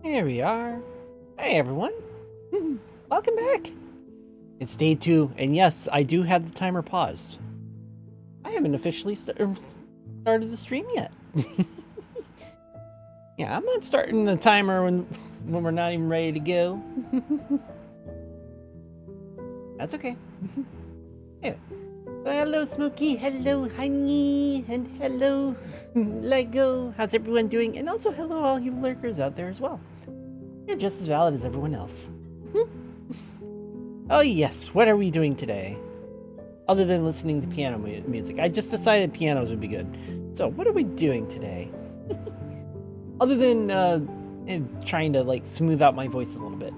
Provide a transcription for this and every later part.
Here we are. Hey everyone. Welcome back. It's day 2, and yes, I do have the timer paused. I haven't officially started the stream yet. Yeah, I'm not starting the timer when we're not even ready to go. That's okay. Yeah. Well, hello, Smokey. Hello, Honey. And hello, Lego. How's everyone doing? And also, hello, all you lurkers out there as well. You're just as valid as everyone else. Oh yes, what are we doing today? Other than listening to piano music. I just decided pianos would be good. So what are we doing today? Other than trying to like smooth out my voice a little bit.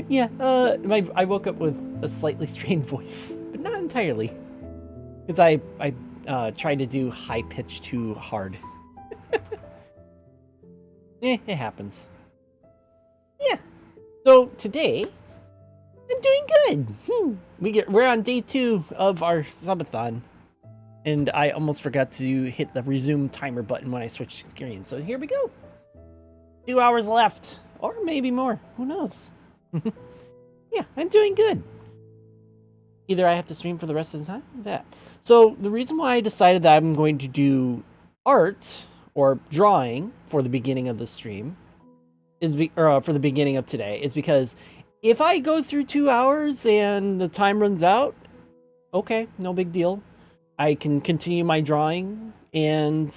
Yeah, I woke up with a slightly strained voice, but not entirely. Because I tried to do high pitch too hard. It happens. Yeah. So today, I'm doing good. We're on day 2 of our subathon, and I almost forgot to hit the resume timer button when I switched screen. So here we go. 2 hours left, or maybe more. Who knows? Yeah, I'm doing good. Either I have to stream for the rest of the time, or that. So the reason why I decided that I'm going to do art or drawing for the beginning of the stream for the beginning of today is because if I go through 2 hours and the time runs out, okay, no big deal. I can continue my drawing and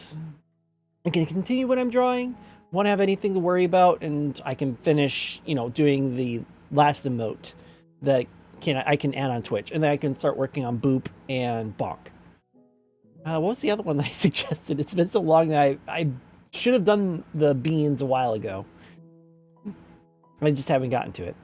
I can continue what I'm drawing. Won't have anything to worry about, and I can finish, doing the last emote that I can add on Twitch, and then I can start working on Boop and Bonk. What was the other one that I suggested? It's been so long that I should have done the beans a while ago. I just haven't gotten to it.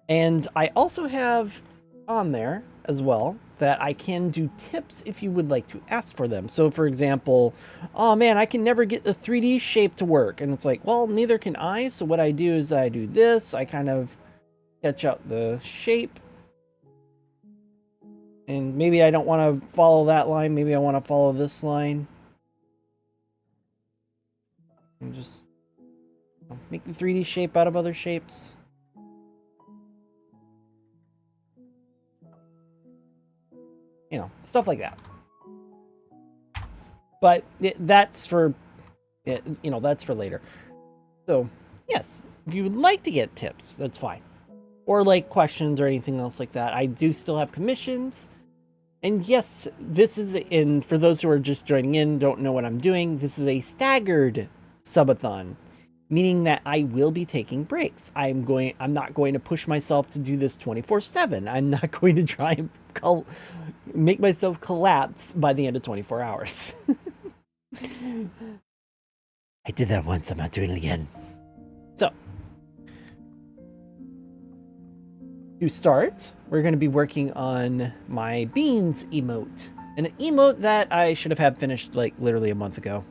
And I also have on there as well that I can do tips if you would like to ask for them. So for example, oh man, I can never get the 3D shape to work. And it's like, well, neither can I. So what I do is I do this. I kind of sketch out the shape. And maybe I don't want to follow that line. Maybe I want to follow this line. And just make the 3D shape out of other shapes. Stuff like that. But that's for, that's for later. So, yes, if you would like to get tips, that's fine. Or like questions or anything else like that. I do still have commissions. And yes, this is for those who are just joining in, don't know what I'm doing, this is a staggered subathon, meaning that I will be taking breaks. I'm not going to push myself to do this 24/7. I'm not going to try and make myself collapse by the end of 24 hours. I did that once, I'm not doing it again. So, to start, we're going to be working on my beans emote. An emote that I should have had finished like literally a month ago.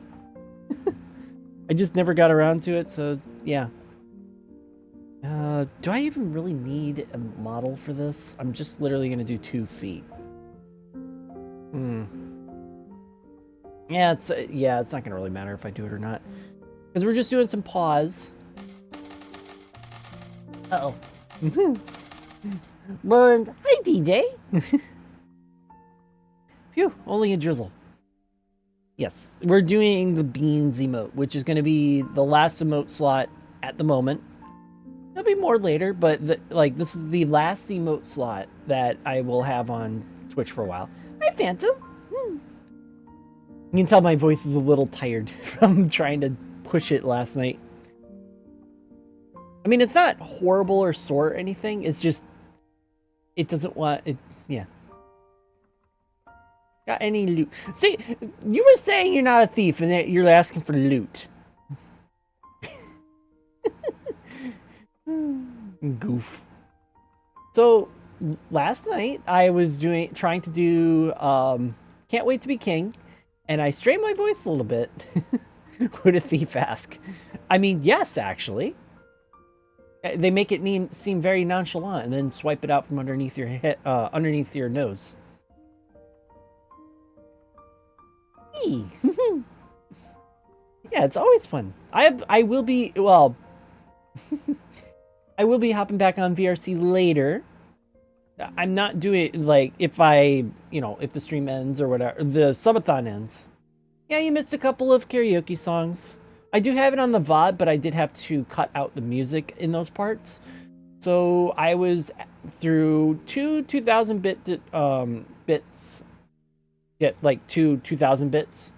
I just never got around to it, so yeah. Do I even really need a model for this? I'm just literally going to do 2 feet. Yeah, it's not going to really matter if I do it or not. Because we're just doing some paws. Uh-oh. Well, hi, DJ. Phew, only a drizzle. Yes, we're doing the beans emote, which is going to be the last emote slot at the moment. There'll be more later, but this is the last emote slot that I will have on Twitch for a while. Hi, Phantom. You can tell my voice is a little tired from trying to push it last night. I mean, it's not horrible or sore or anything. It's just, it doesn't want it. Yeah. Got any loot? See, you were saying you're not a thief and you're asking for loot. Goof. So last night I was trying to do Can't Wait to Be King, and I strained my voice a little bit. Would a thief ask? I mean, yes, actually. They make it seem very nonchalant and then swipe it out from underneath your head, underneath your nose. Yeah, it's always fun. I will be I will be hopping back on VRC later. I'm not doing like if the stream ends or whatever, the subathon ends. Yeah, you missed a couple of karaoke songs. I do have it on the VOD, but I did have to cut out the music in those parts. So I was through 2,000 bit bits. Get like 2,000 bits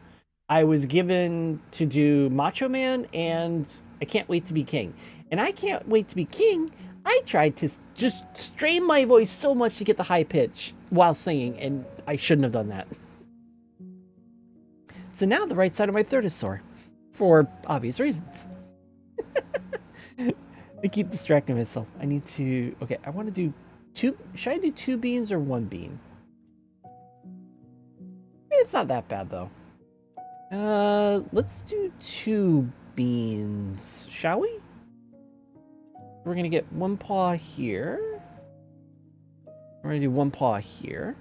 I was given to do Macho Man and I Can't Wait to Be King. And I Can't Wait to Be King, I tried to just strain my voice so much to get the high pitch while singing, and I shouldn't have done that. So now the right side of my throat is sore, for obvious reasons. I keep distracting myself. I need to... Okay, I want to do two... Should I do 2 beans or 1 bean? I mean, it's not that bad, though. Let's do 2 beans, shall we? We're going to get 1 paw here. We're going to do 1 paw here.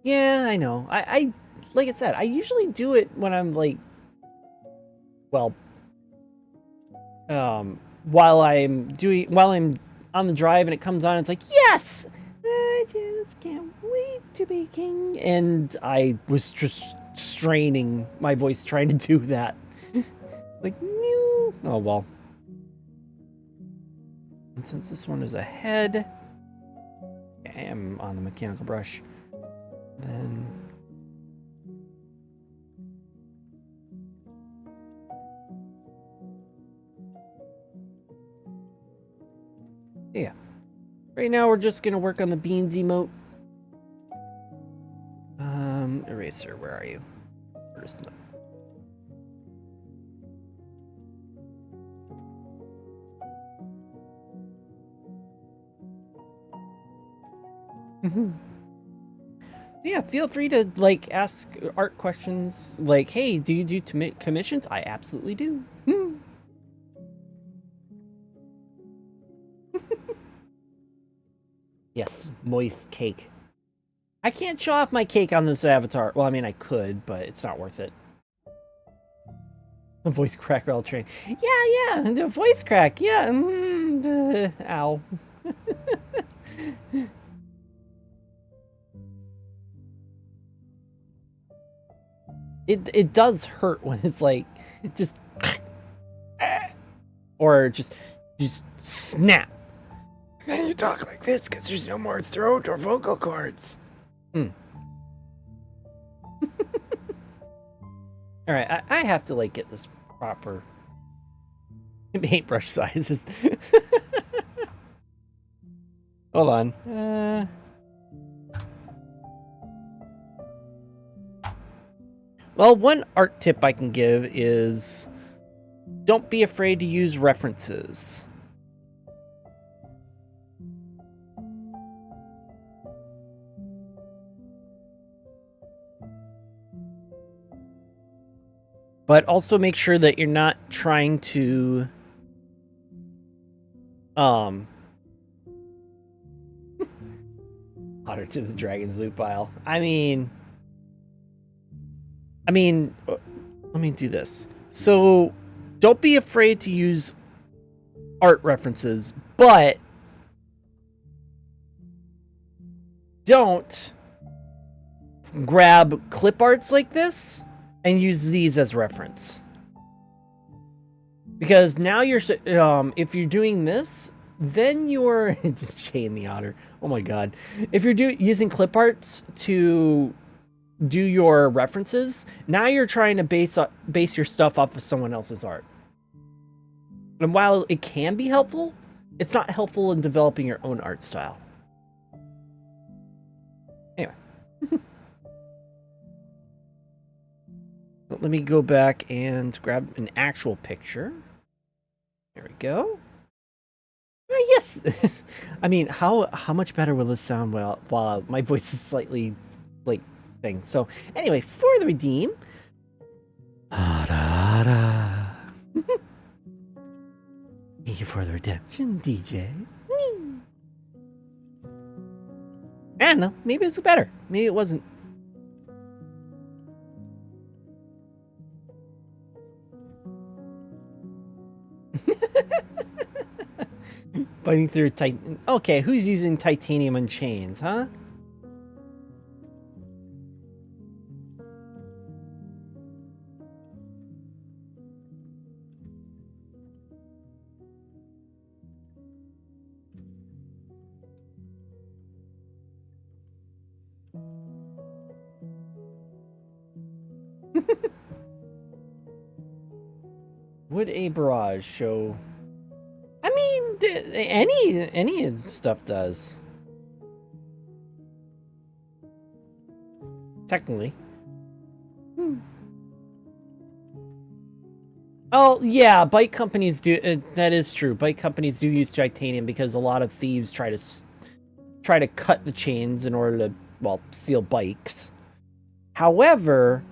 Yeah, I know. I like I said, I usually do it when I'm like, well, while I'm on the drive and it comes on, it's like, yes, I just can't wait to be king, and I was just straining my voice trying to do that. Like, no. Oh well. And since this one is ahead, I am on the mechanical brush. Then. Yeah. Right now we're just gonna work on the beans emote. Eraser, where are you? First Yeah, feel free to like ask art questions like, hey, do you do commissions? I absolutely do. Yes, moist cake. I can't show off my cake on this avatar. Well, I mean, I could, but it's not worth it. The voice crack all train. Yeah, the voice crack. Yeah. Ow. It does hurt when it's like just or just snap. Then you talk like this because there's no more throat or vocal cords. All right, I have to like get this proper paintbrush sizes. Hold on. Well, one art tip I can give is don't be afraid to use references. But also make sure that you're not trying to otter to the dragon's loot pile. I mean, let me do this. So don't be afraid to use art references, but don't grab clip arts like this and use these as reference. Because now you're, if you're doing this, then you're, Jay and the Otter. Oh my god. If you're using clip arts to do your references, now you're trying to base your stuff off of someone else's art. And while it can be helpful, it's not helpful in developing your own art style. Anyway. Let me go back and grab an actual picture. There we go. Yes! I mean, how much better will this sound while my voice is slightly, like, thing. So, anyway, for the redeem. Thank you for the redemption, DJ. I don't know. Maybe it was better. Maybe it wasn't. Fighting through Titan. Okay, who's using titanium and chains, huh? Would a barrage show? I mean, any stuff does. Technically. Oh, yeah, bike companies do. That is true. Bike companies do use titanium because a lot of thieves try to cut the chains in order to, well, steal bikes. However,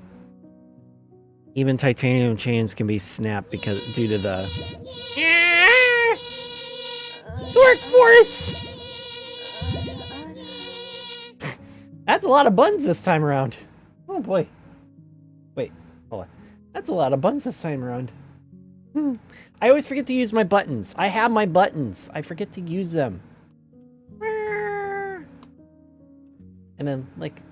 even titanium chains can be snapped due to the torque force. That's a lot of buns this time around. Oh boy. Wait, hold on. That's a lot of buns this time around. I always forget to use my buttons. I have my buttons. I forget to use them. And then, like...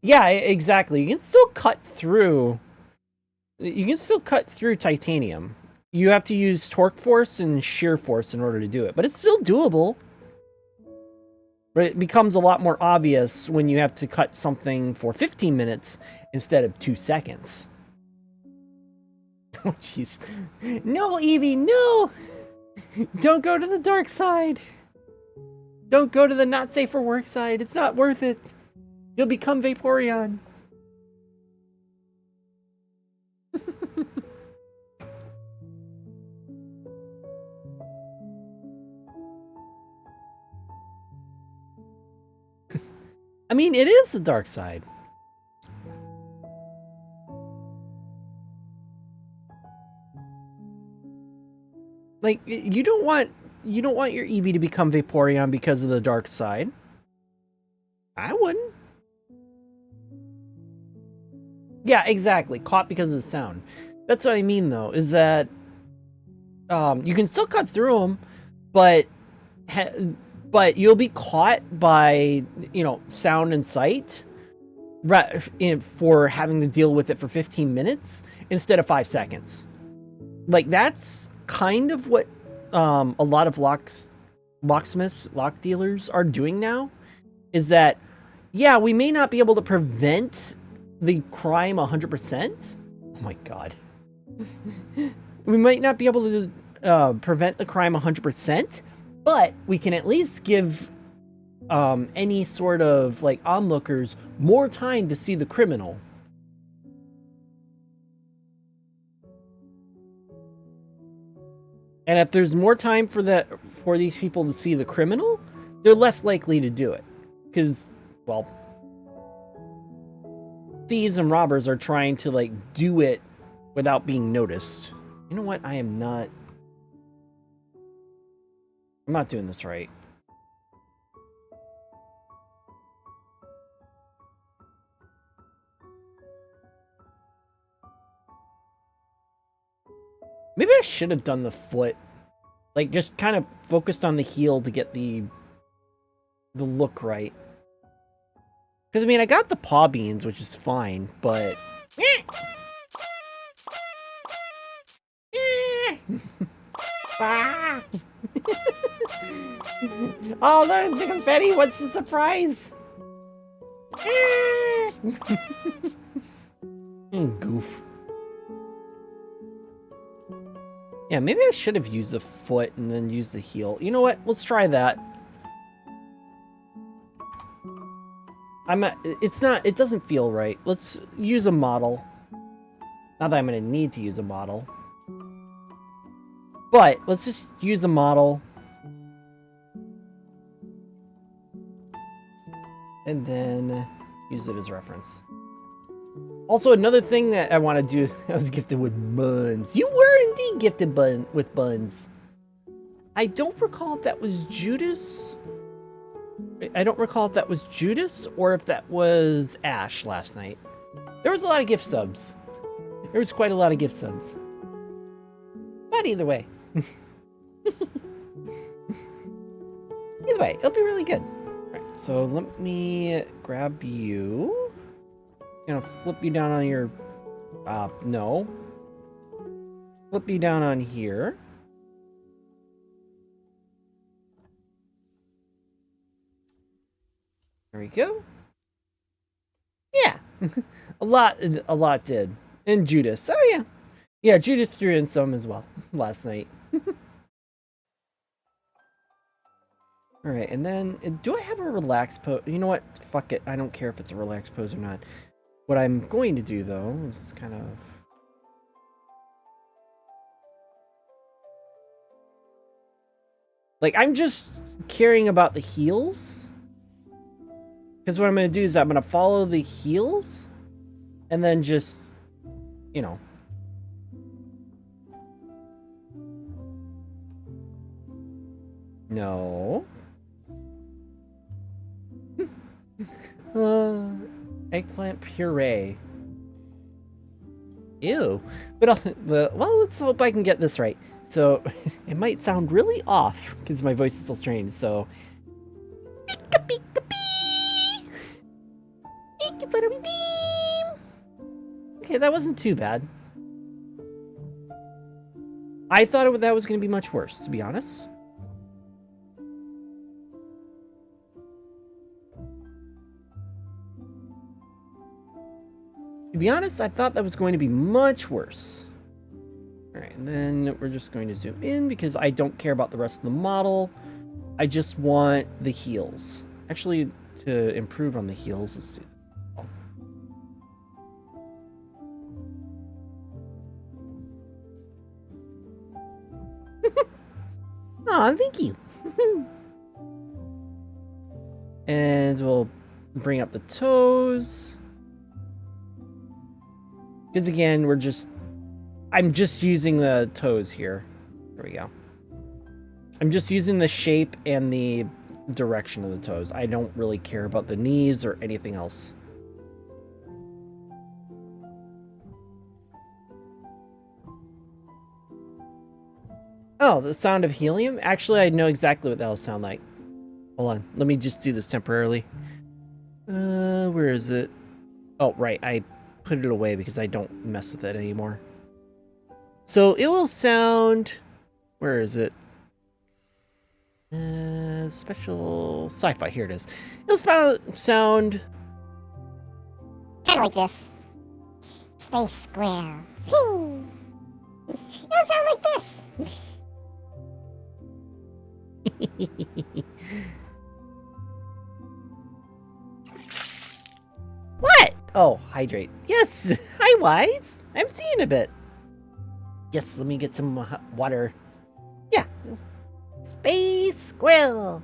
Yeah, exactly. You can still cut through... You can still cut through titanium. You have to use torque force and shear force in order to do it. But it's still doable. But it becomes a lot more obvious when you have to cut something for 15 minutes instead of 2 seconds. Oh, jeez. No, Evie, no! Don't go to the dark side. Don't go to the not safe for work side. It's not worth it. You'll become Vaporeon. I mean, it is the dark side. Like, you don't want your Eevee to become Vaporeon because of the dark side. I wouldn't. Yeah, exactly. Caught because of the sound. That's what I mean, though, is that you can still cut through them, but you'll be caught by, sound and sight for having to deal with it for 15 minutes instead of 5 seconds. Like, that's kind of what a lot of locksmiths, lock dealers are doing now, is that, yeah, we may not be able to prevent the crime 100%. Oh my god. We might not be able to prevent the crime 100%, but we can at least give any sort of, like, onlookers more time to see the criminal. And if there's more time for these people to see the criminal, they're less likely to do it. Because, well, thieves and robbers are trying to, like, do it without being noticed. You know what? I'm not doing this right. Maybe I should have done the foot. Like, just kind of focused on the heel to get the look right. Because, I mean, I got the paw beans, which is fine, but... Oh, the confetti! What's the surprise? Goof. Yeah, maybe I should have used the foot and then used the heel. You know what? Let's try that. It doesn't feel right. Let's use a model. Not that I'm going to need to use a model. But, let's just use a model. And then use it as reference. Also, another thing that I want to do, I was gifted with buns. You were indeed gifted with buns. I don't recall if that was Judas. I don't recall if that was Judas or if that was Ash last night. There was a lot of gift subs. There was quite a lot of gift subs. But either way. Either way, it'll be really good. Alright, so let me grab you. I'm gonna flip you down on your... no. Flip you down on here. There we go. Yeah, a lot did. And Judas. Oh yeah, yeah. Judas threw in some as well last night. All right, and then do I have a relaxed pose? You know what? Fuck it. I don't care if it's a relaxed pose or not. What I'm going to do though is kind of. Like, I'm just caring about the heels. Because what I'm going to do is I'm going to follow the heels. And then just, you know. No. Eggplant puree. Ew. But well, let's hope I can get this right. So, it might sound really off because my voice is still strange. So, pika pika pee. Thank you for the redeem. Okay, that wasn't too bad. I thought that was going to be much worse, to be honest. To be honest, I thought that was going to be much worse. Alright, and then we're just going to zoom in because I don't care about the rest of the model. I just want the heels. Actually, to improve on the heels, let's see. Aw, thank you. And we'll bring up the toes. Because again, I'm just using the toes here. There we go. I'm just using the shape and the direction of the toes. I don't really care about the knees or anything else. Oh, the sound of helium? Actually, I know exactly what that'll sound like. Hold on. Let me just do this temporarily. Where is it? Oh, right. I put it away because I don't mess with it anymore. So it will sound... Where is it? Special sci-fi. Here it is. It'll sound... kind of like this. Space squirrel. It'll sound like this. What? Oh, hydrate. Yes. Hi, Wise. I'm seeing a bit. Yes, let me get some water. Yeah. Space squirrel.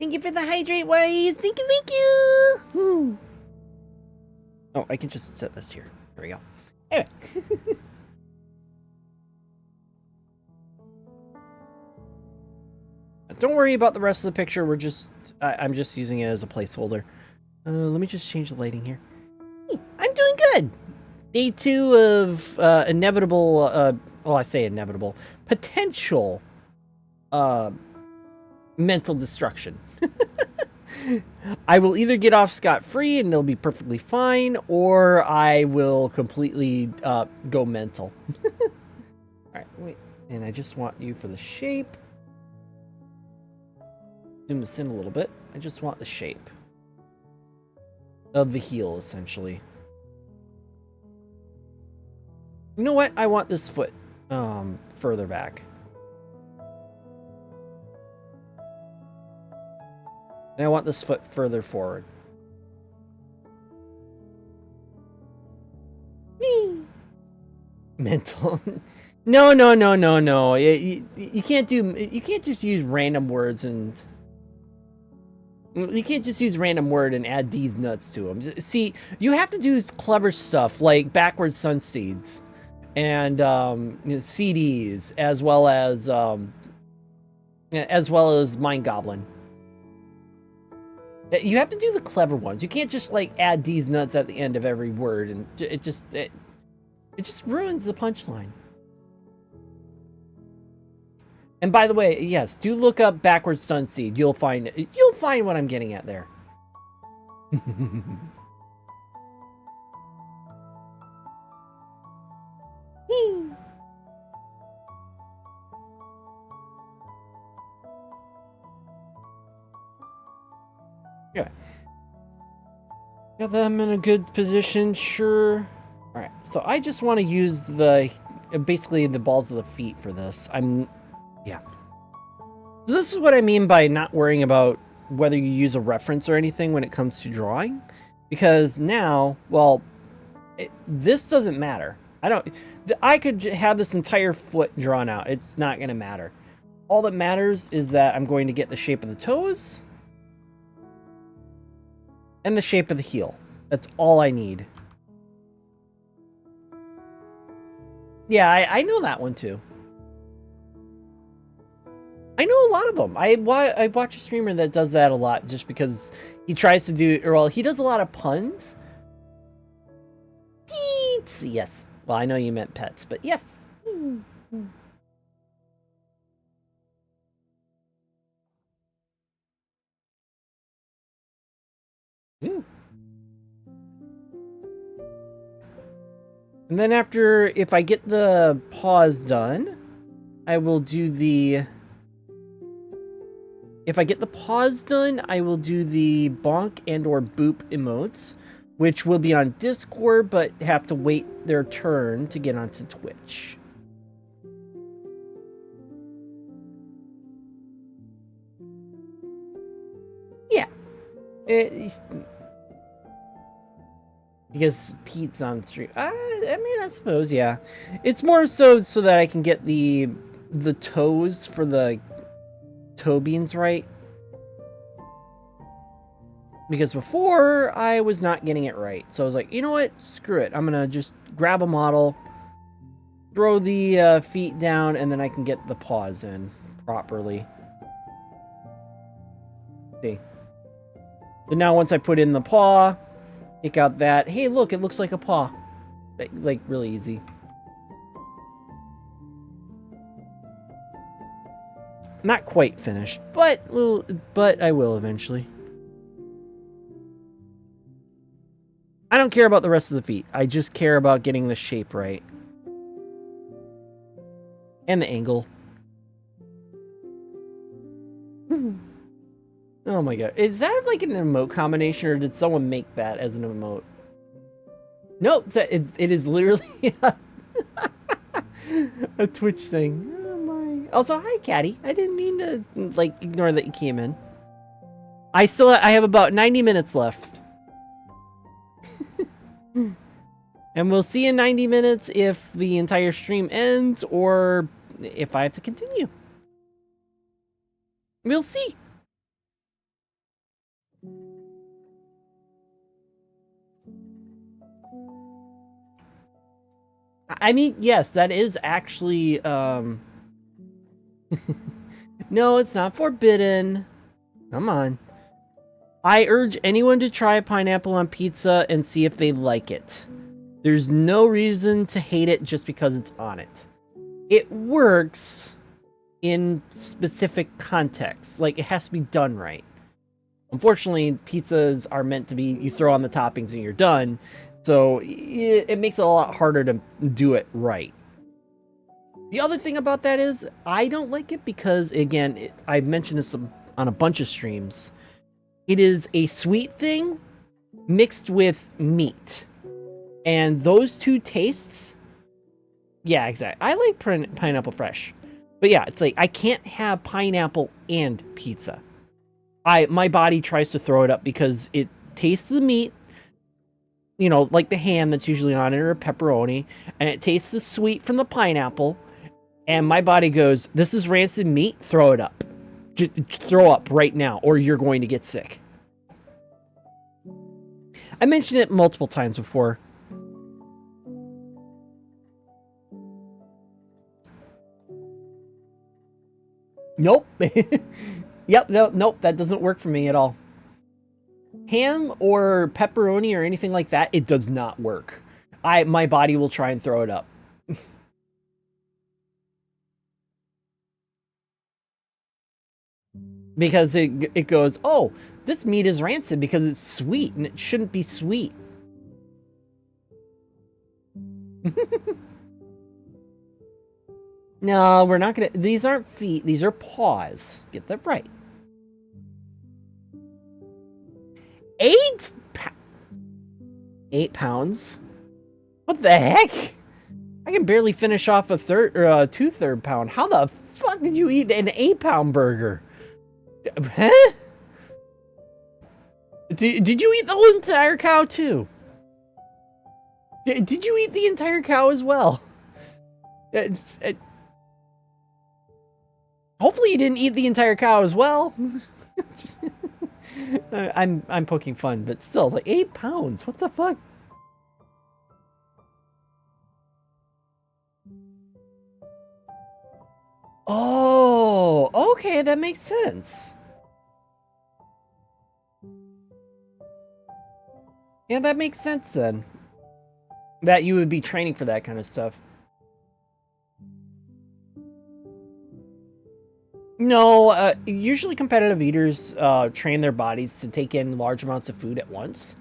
Thank you for the hydrate, Wise. Thank you, thank you. Oh, I can just set this here. There we go. Anyway. Don't worry about the rest of the picture. I'm just using it as a placeholder. Let me just change the lighting here. Hey, I'm doing good. Day 2 of inevitable, well, I say inevitable, potential mental destruction. I will either get off scot-free and it'll be perfectly fine, or I will completely go mental. Alright, wait. And I just want you for the shape. Zoom this in a little bit. I just want the shape of the heel, essentially. You know what? I want this foot further back. And I want this foot further forward. Mental. No. You can't just use random words and... You can't just use random word and add these nuts to them. See, you have to do clever stuff like backwards sun seeds and CDs, as well as Mind Goblin. You have to do the clever ones. You can't just like add these nuts at the end of every word, and it just ruins the punchline. And by the way, yes, do look up backwards stun seed. You'll find what I'm getting at there. Yeah. Got them in a good position, sure. Alright, so I just want to use the, basically the balls of the feet for this. Yeah. So this is what I mean by not worrying about whether you use a reference or anything when it comes to drawing. Because now, well, this doesn't matter. I could have this entire foot drawn out. It's not going to matter. All that matters is that I'm going to get the shape of the toes and the shape of the heel. That's all I need. Yeah, I know that one too. I know a lot of them. I watch a streamer that does that a lot just because he tries to do, or well, he does a lot of puns. Pets, yes. Well, I know you meant pets, but yes. Ooh. And then after, if I get the paws done, I will do the... If I get the paws done, I will do the bonk and or boop emotes, which will be on Discord, but have to wait their turn to get onto Twitch. Yeah. Because Pete's on stream. I mean, I suppose, yeah. It's more so that I can get the toes for the toe beans right. Because before, I was not getting it right. So I was like, you know what? Screw it. I'm going to just grab a model, throw the feet down, and then I can get the paws in properly. See? So now once I put in the paw, pick out that, hey, look, it looks like a paw. Like, really easy. Not quite finished, but I will eventually. I don't care about the rest of the feet. I just care about getting the shape right. And the angle. Oh my god. Is that like an emote combination, or did someone make that as an emote? Nope, it is literally a Twitch thing. Oh my. Also, hi, Caddy. I didn't mean to, like, ignore that you came in. I have about 90 minutes left. And we'll see in 90 minutes if the entire stream ends or if I have to continue. We'll see. I mean, yes, that is actually, no, it's not forbidden. Come on. I urge anyone to try pineapple on pizza and see if they like it. There's no reason to hate it just because it's on it. It works in specific contexts. Like, it has to be done right. Unfortunately, pizzas are meant to be, you throw on the toppings and you're done. So it makes it a lot harder to do it right. The other thing about that is, I don't like it because, again, I've mentioned this on a bunch of streams. It is a sweet thing mixed with meat. And those two tastes, yeah, exactly. I like pineapple fresh. But yeah, it's like, I can't have pineapple and pizza. My body tries to throw it up because it tastes the meat, you know, like the ham that's usually on it, or pepperoni, and it tastes the sweet from the pineapple, and my body goes, this is rancid meat, throw it up. Just throw up right now, or you're going to get sick. I mentioned it multiple times before. Nope. Yep, nope, that doesn't work for me at all. Ham or pepperoni or anything like that, it does not work. My body will try and throw it up. Because it goes, oh, this meat is rancid because it's sweet, and it shouldn't be sweet. No, we're not gonna, these aren't feet, these are paws. Get that right. 8 pounds? What the heck? I can barely finish off a 2/3 pound. How the fuck did you eat an 8-pound burger? Huh? Did you eat the whole entire cow too? Did you eat the entire cow as well? Hopefully you didn't eat the entire cow as well. I'm poking fun, but still, like 8 pounds. What the fuck? Oh, okay, that makes sense. Yeah, that makes sense then. That you would be training for that kind of stuff. No, usually competitive eaters train their bodies to take in large amounts of food at once.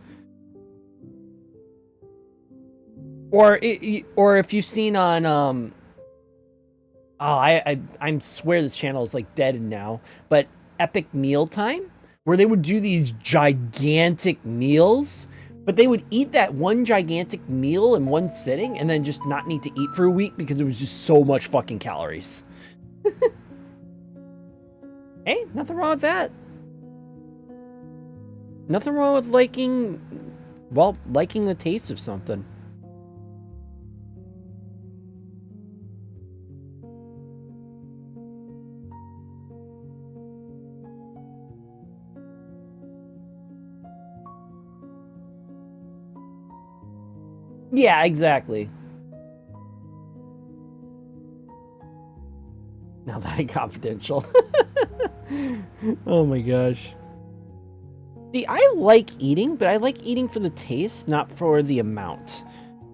Or if you've seen on I swear this channel is like dead now, but Epic Mealtime, where they would do these gigantic meals, but they would eat that one gigantic meal in one sitting and then just not need to eat for a week because it was just so much fucking calories. Hey, nothing wrong with that. Nothing wrong with liking the taste of something. Yeah, exactly. Now that confidential. Oh my gosh. See, I like eating, but I like eating for the taste, not for the amount.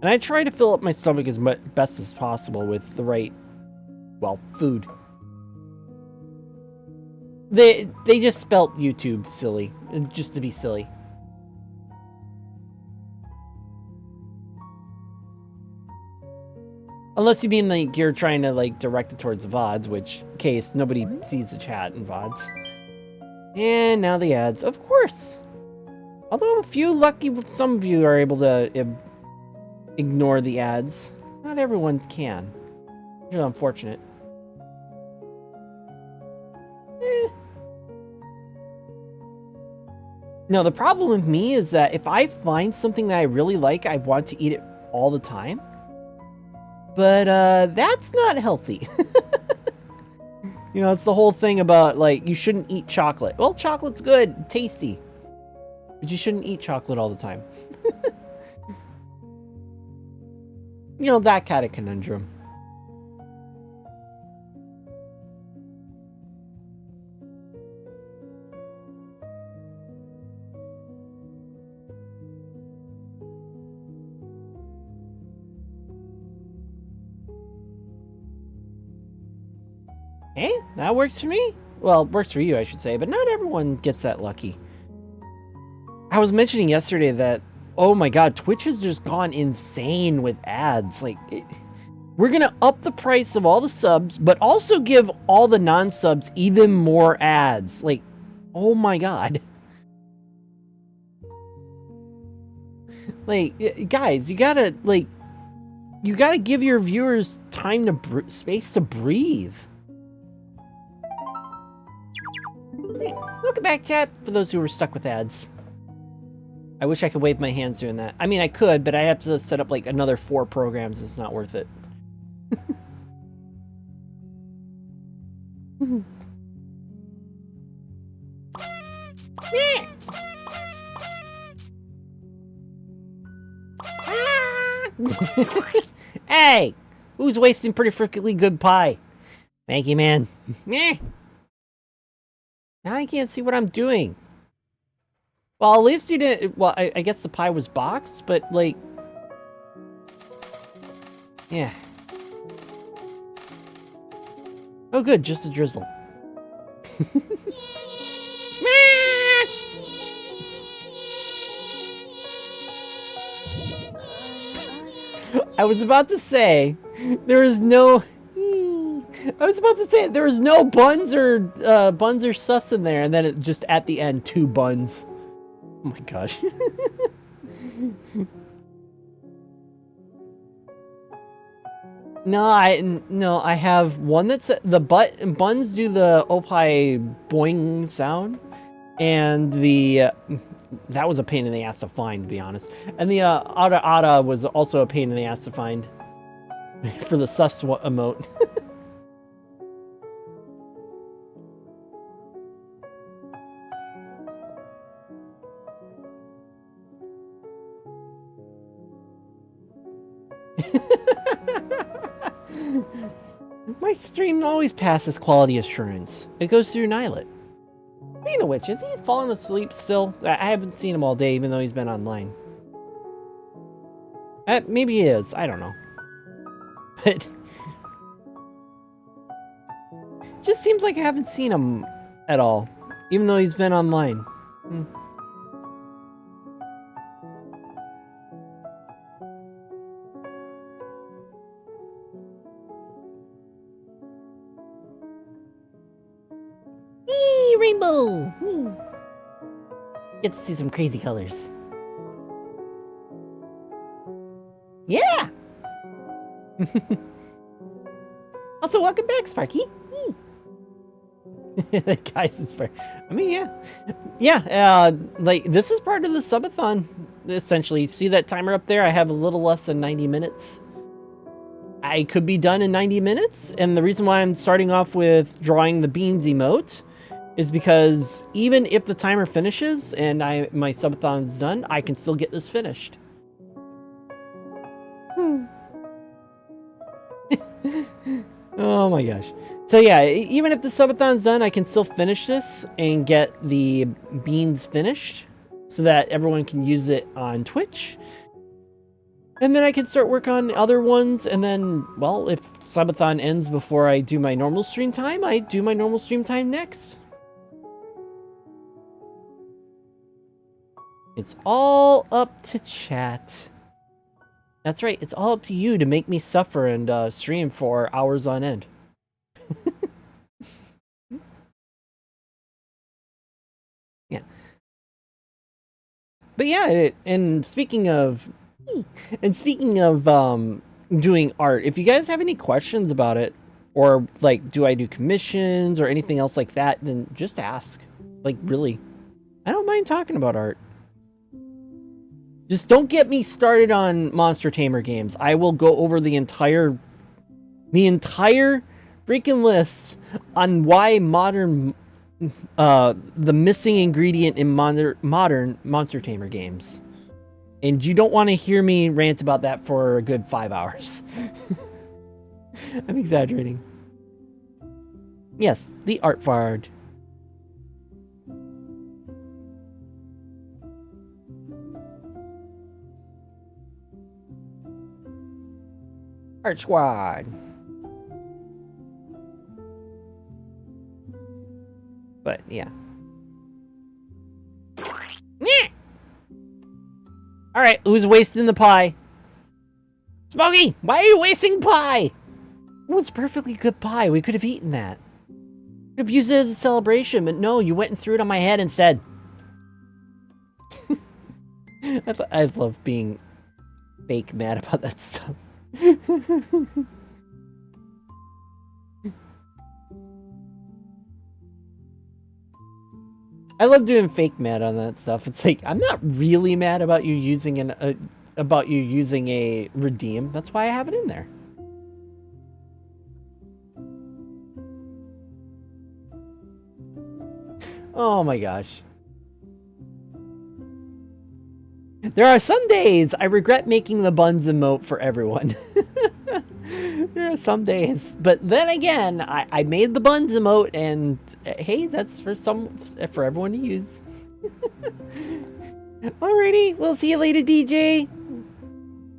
And I try to fill up my stomach as best as possible with the right, well, food. They just spelt YouTube silly, just to be silly. Unless you mean like you're trying to like direct it towards VODs, which case nobody sees the chat in VODs. And now the ads, of course. Although a few lucky, some of you are able to ignore the ads. Not everyone can. Which is unfortunate. No, the problem with me is that if I find something that I really like, I want to eat it all the time. But that's not healthy. You know, it's the whole thing about, like, you shouldn't eat chocolate. Well, chocolate's good, tasty. But you shouldn't eat chocolate all the time. You know, that kind of conundrum. Hey, that works for me. Well, works for you, I should say, but not everyone gets that lucky. I was mentioning yesterday that, oh my god, Twitch has just gone insane with ads. Like, we're gonna up the price of all the subs, but also give all the non-subs even more ads. Like, oh my god. Like, guys, you gotta give your viewers time to space to breathe. Hey, welcome back, chat, for those who were stuck with ads. I wish I could wave my hands doing that. I mean, I could, but I have to set up like another 4 programs. It's not worth it. Hey! Who's wasting pretty freakingly good pie? Thank you, man. Now I can't see what I'm doing. Well, at least you didn't... Well, I guess the pie was boxed, but, like... Yeah. Oh, good. Just a drizzle. I was about to say... There is no... I was about to say there was no buns or sus in there, and then just at the end 2 buns. Oh my gosh. No, I have one that's the buns do the opie boing sound, and the that was a pain in the ass to find, to be honest. And the ada was also a pain in the ass to find for the sus emote. My stream always passes quality assurance. It goes through Nilet. Speaking of which, is he falling asleep still? I haven't seen him all day, even though he's been online. Maybe he is. I don't know. But just seems like I haven't seen him at all, even though he's been online. Rainbow! Get to see some crazy colors. Yeah! Also, welcome back, Sparky. That guy's inspired. I mean, yeah. Yeah, like, this is part of the subathon, essentially. See that timer up there? I have a little less than 90 minutes. I could be done in 90 minutes, and the reason why I'm starting off with drawing the beans emote is because even if the timer finishes and my subathon's done, I can still get this finished. Oh my gosh. So yeah, even if the subathon's done, I can still finish this and get the beans finished so that everyone can use it on Twitch. And then I can start work on other ones, and then, well, if subathon ends before I do my normal stream time, I do my normal stream time next. It's all up to chat. That's right, it's all up to you to make me suffer and stream for hours on end. Yeah. But yeah, and speaking of doing art, if you guys have any questions about it, or like, do I do commissions or anything else like that, then just ask. Like, really, I don't mind talking about art. Just don't get me started on Monster Tamer games. I will go over the entire freaking list on why the missing ingredient in modern Monster Tamer games. And you don't want to hear me rant about that for a good 5 hours. I'm exaggerating. Yes, the art fard. Art Squad. But yeah. All right, who's wasting the pie? Smokey, why are you wasting pie? It was perfectly good pie. We could have eaten that. We could have used it as a celebration, but no, you went and threw it on my head instead. I love being fake mad about that stuff. I love doing fake mad on that stuff. It's like, I'm not really mad about you using a redeem. That's why I have it in there. Oh my gosh. There are some days I regret making the buns emote for everyone. There are some days, but then again, I made the buns emote, and hey, that's for everyone to use. Alrighty, we'll see you later, DJ.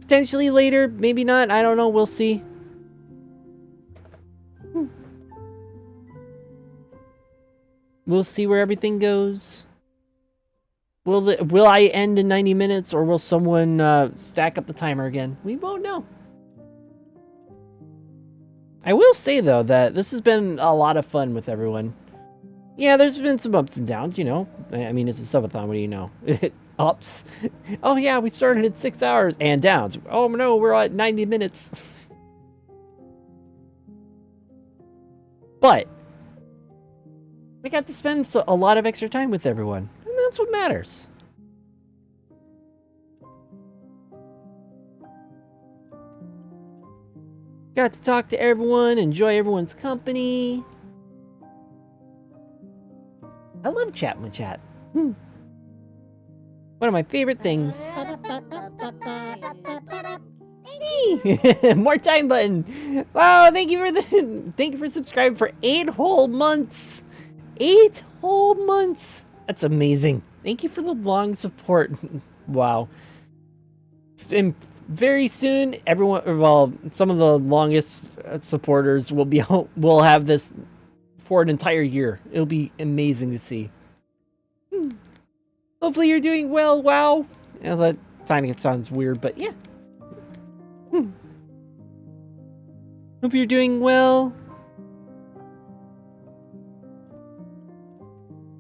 Potentially later, maybe not. I don't know. We'll see. We'll see where everything goes. Will I end in 90 minutes, or will someone stack up the timer again? We won't know. I will say, though, that this has been a lot of fun with everyone. Yeah, there's been some ups and downs, you know. I mean, it's a subathon, what do you know? Ups. Oh, yeah, we started at 6 hours. And downs. Oh, no, we're at 90 minutes. But I got to spend a lot of extra time with everyone, and that's what matters. Got to talk to everyone, enjoy everyone's company. I love chatting with chat. One of my favorite things. More time button. Wow, thank you for subscribing for 8 whole months. 8 whole months. That's amazing. Thank you for the long support. Wow. And very soon, everyone, well, some of the longest supporters will have this for an entire year. It'll be amazing to see. Hopefully you're doing well. Wow. Yeah, that timing it sounds weird, but yeah. Hope you're doing well.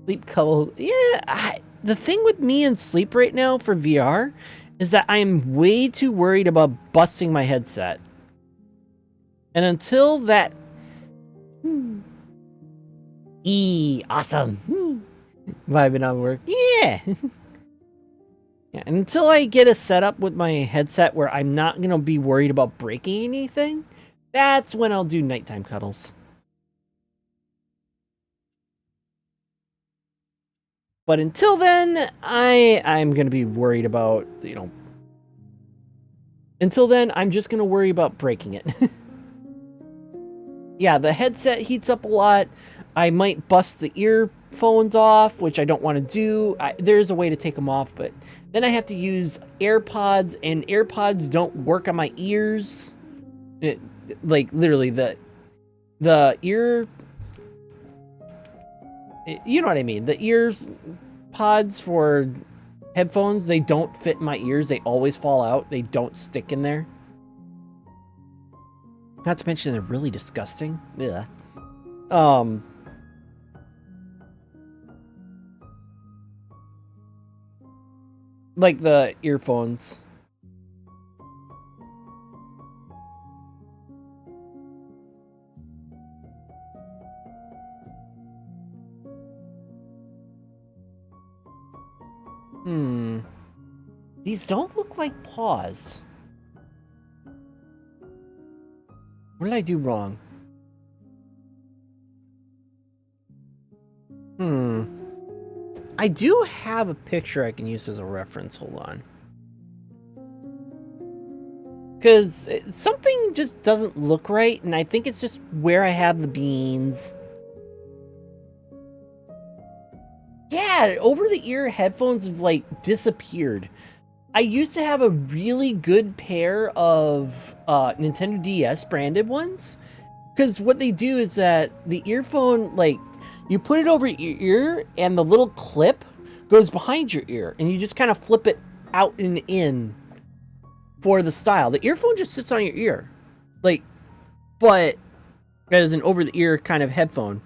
Sleep couple. Yeah, the thing with me and sleep right now for VR is that I'm way too worried about busting my headset. And until that... awesome. Vibing on work. Yeah. Yeah, and until I get a setup with my headset where I'm not going to be worried about breaking anything, that's when I'll do nighttime cuddles. But until then, I'm going to be worried about, you know... Until then, I'm just going to worry about breaking it. Yeah, the headset heats up a lot. I might bust the earphones off, which I don't want to do. There's a way to take them off, but then I have to use AirPods, and AirPods don't work on my ears. Like, literally, the ear... You know what I mean. The ears pods for headphones, they don't fit in my ears. They always fall out. They don't stick in there. Not to mention they're really disgusting. Ugh. Like the earphones. These don't look like paws. What did I do wrong? I do have a picture I can use as a reference. Hold on. Because something just doesn't look right, and I think it's just where I have the beans. Yeah, over-the-ear headphones have, like, disappeared. I used to have a really good pair of Nintendo DS branded ones. Because what they do is that the earphone, like, you put it over your ear, and the little clip goes behind your ear, and you just kind of flip it out and in for the style. The earphone just sits on your ear. Like, but as an over-the-ear kind of headphone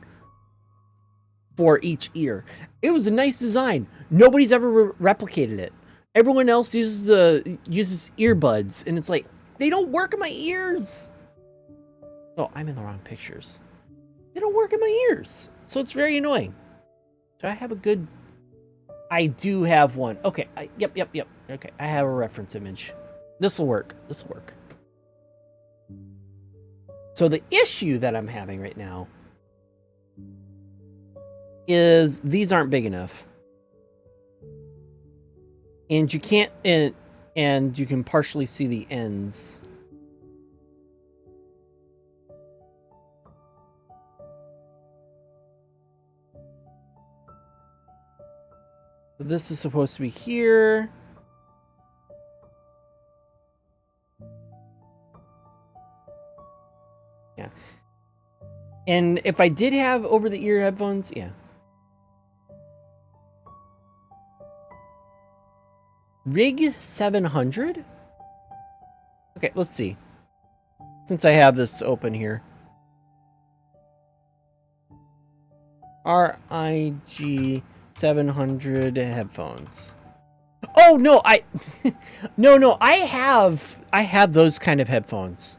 for each ear. It was a nice design. Nobody's ever replicated it. Everyone else uses earbuds, and it's like, they don't work in my ears. Oh, I'm in the wrong pictures. They don't work in my ears, so it's very annoying. Do I have a good... I do have one. Okay, yep. Okay, I have a reference image. This'll work. This'll work. So the issue that I'm having right now is these aren't big enough. And you can't... And you can partially see the ends. So this is supposed to be here. Yeah. And if I did have over-the-ear headphones, yeah. Rig 700? Okay, let's see. Since I have this open here. RIG 700 headphones. Oh no, no, I have those kind of headphones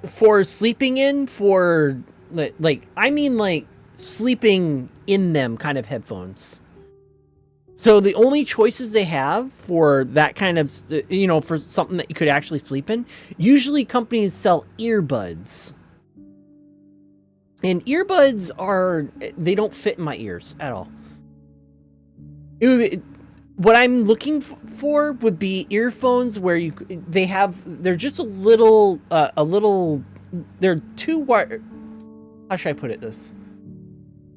for sleeping in, for Like, I mean, like, sleeping in them kind of headphones. So the only choices they have for that kind of, you know, for something that you could actually sleep in, usually companies sell earbuds. And earbuds they don't fit in my ears at all. What I'm looking for would be earphones where they're just a little, they're two wire. How should I put this?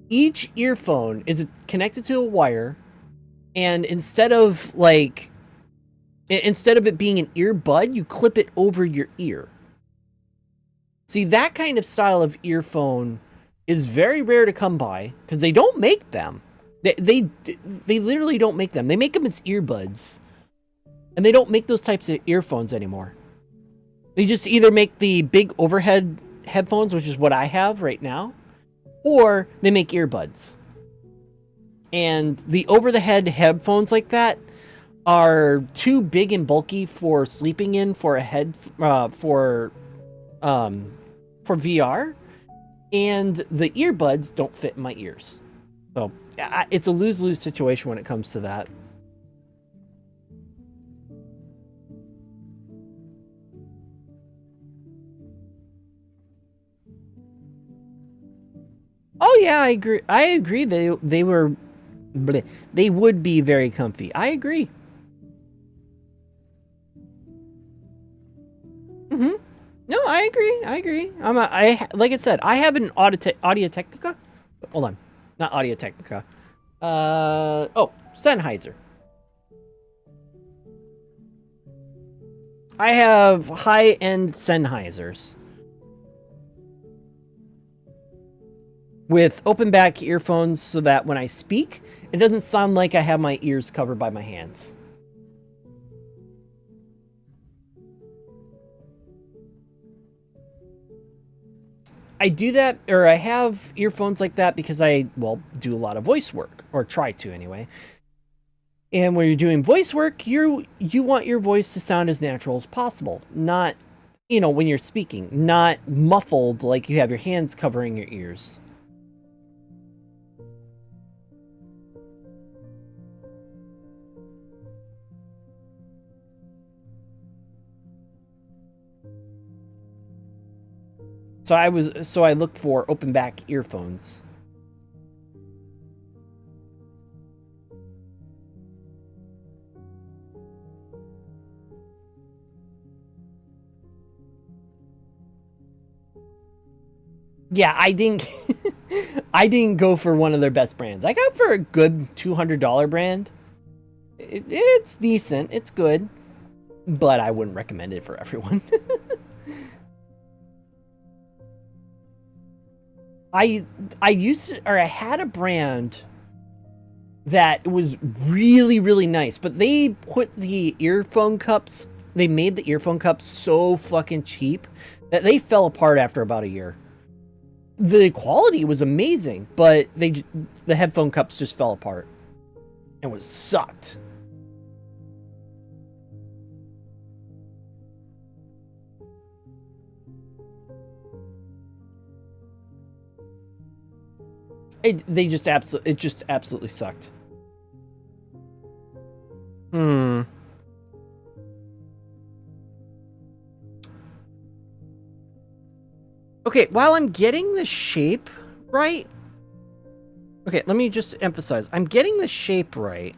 Each earphone is connected to a wire, and instead of it being an earbud, you clip it over your ear. See, that kind of style of earphone is very rare to come by because they don't make them. They literally don't make them. They make them as earbuds, and they don't make those types of earphones anymore. They just either make the big overhead headphones, which is what I have right now, or they make earbuds. And the over-the-head headphones like that are too big and bulky for sleeping in for for VR, and the earbuds don't fit in my ears. So it's a lose-lose situation when it comes to that. Oh yeah, I agree. I agree. They would be very comfy. I agree. Mm-hmm. No, I agree. I agree. Like I said, I have an Audio Technica. Hold on, not Audio Technica. Sennheiser. I have high-end Sennheisers with open back earphones so that when I speak, it doesn't sound like I have my ears covered by my hands. I do that, or I have earphones like that because I do a lot of voice work, or try to anyway. And when you're doing voice work, you want your voice to sound as natural as possible, not, when you're speaking, not muffled like you have your hands covering your ears. So I looked for open back earphones. Yeah, I didn't I didn't go for one of their best brands. I got for a good $200 brand. It's decent, it's good, but I wouldn't recommend it for everyone. I had a brand that was really, really nice, but they put the earphone cups, they made the earphone cups so fucking cheap that they fell apart after about a year. The quality was amazing, but the headphone cups just fell apart and was sucked. It just absolutely sucked. Okay, while I'm getting the shape right. Okay, let me just emphasize. I'm getting the shape right.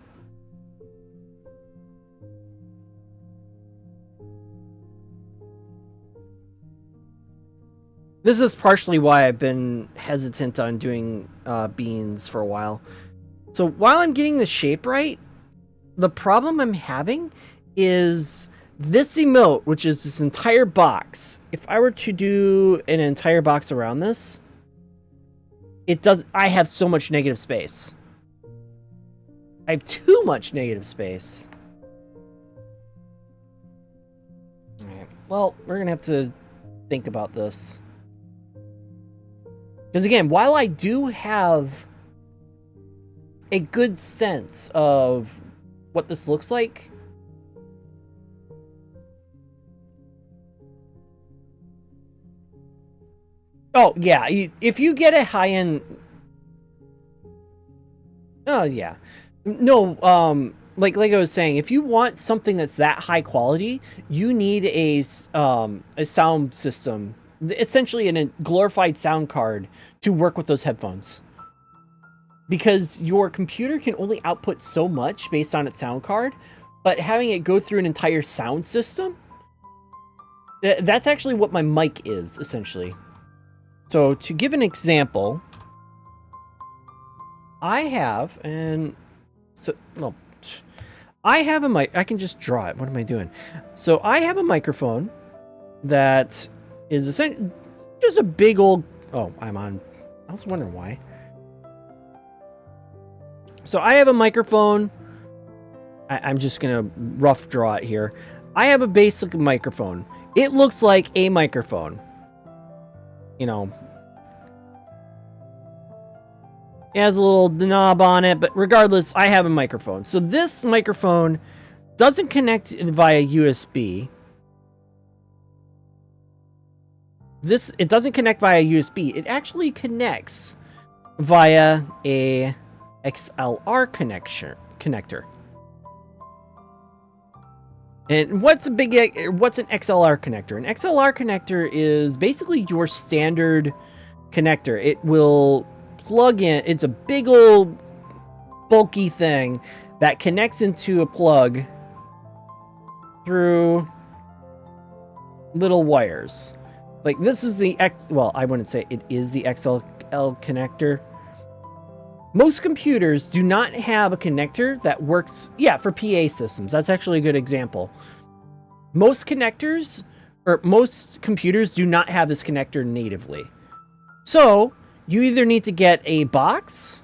This is partially why I've been hesitant on doing beans for a while. So while I'm getting the shape right, the problem I'm having is this emote, which is this entire box. If I were to do an entire box around this, I have so much negative space. I have too much negative space. Alright, well, we're gonna have to think about this. Because again, while I do have a good sense of what this looks like, Oh, yeah. If you get a high-end... Oh, yeah. No, like I was saying, if you want something that's that high quality, you need a sound system, essentially a glorified sound card to work with those headphones. Because your computer can only output so much based on its sound card, but having it go through an entire sound system, that's actually what my mic is, essentially. So to give an example, I have I have a mic. I can just draw it. What am I doing? So I have a microphone that is essentially just a big old... Oh, I'm on... I was wondering why. So I have a microphone. I'm just going to rough draw it here. I have a basic microphone. It looks like a microphone. You know. It has a little knob on it, but regardless, I have a microphone. So this microphone doesn't connect via USB. It doesn't connect via USB. It actually connects via a XLR connector. And what's an XLR connector? An XLR connector is basically your standard connector. It will plug in. It's a big old bulky thing that connects into a plug through little wires. Like this is the well, I wouldn't say it is the XLR connector. Most computers do not have a connector that works, yeah, for PA systems. That's actually a good example. Most computers do not have this connector natively. So, you either need to get a box,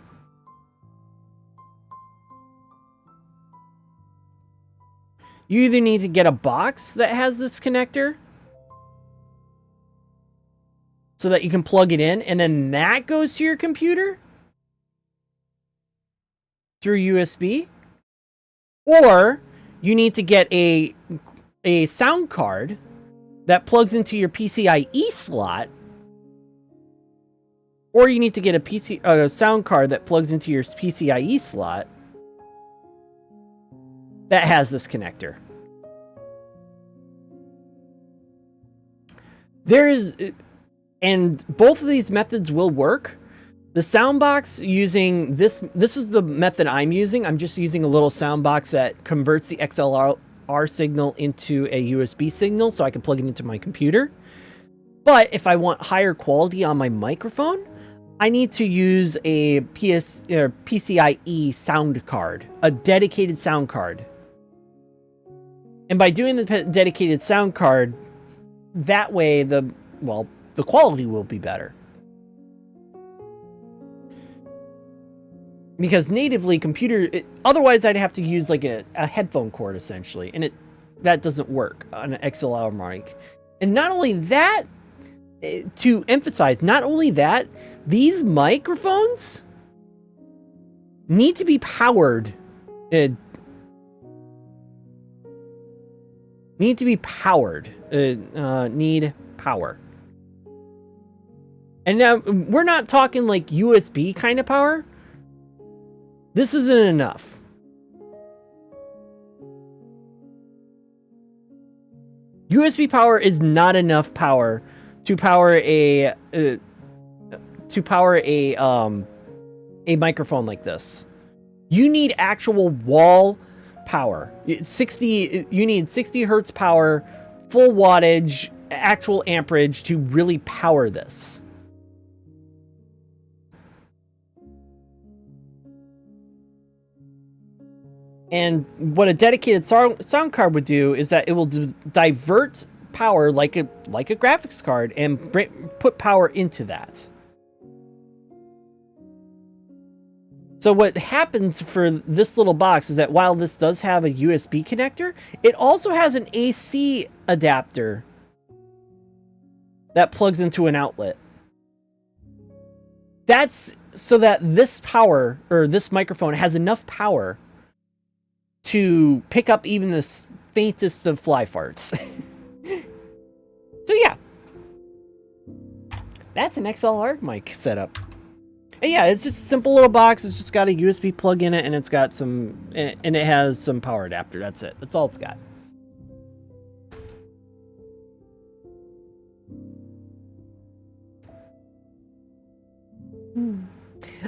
that has this connector, so that you can plug it in, and then that goes to your computer through USB, or you need to get a sound card that plugs into your PCIe slot, or you need to get a sound card that plugs into your PCIe slot that has this connector. And both of these methods will work. The sound box using this is the method I'm using. I'm just using a little sound box that converts the XLR signal into a USB signal so I can plug it into my computer. But if I want higher quality on my microphone, I need to use a PCIe sound card, a dedicated sound card. And by doing the dedicated sound card, that way the quality will be better. Because natively otherwise I'd have to use like a headphone cord essentially, and that doesn't work on an XLR mic. And not only that, to emphasize, these microphones need to be powered. Need power. And now we're not talking like USB kind of power. This isn't enough. USB power is not enough power to power a microphone like this. You need actual wall power. You need 60 hertz power, full wattage, actual amperage to really power this. And what a dedicated sound card would do is that it will divert power like a graphics card and put power into that. So what happens for this little box is that while this does have a USB connector, it also has an AC adapter that plugs into an outlet. That's so that this microphone has enough power to pick up even the faintest of fly farts. So yeah. That's an XLR mic setup. And yeah, it's just a simple little box. It's just got a USB plug in it, and it's got some, and it has some power adapter. That's it. That's all it's got.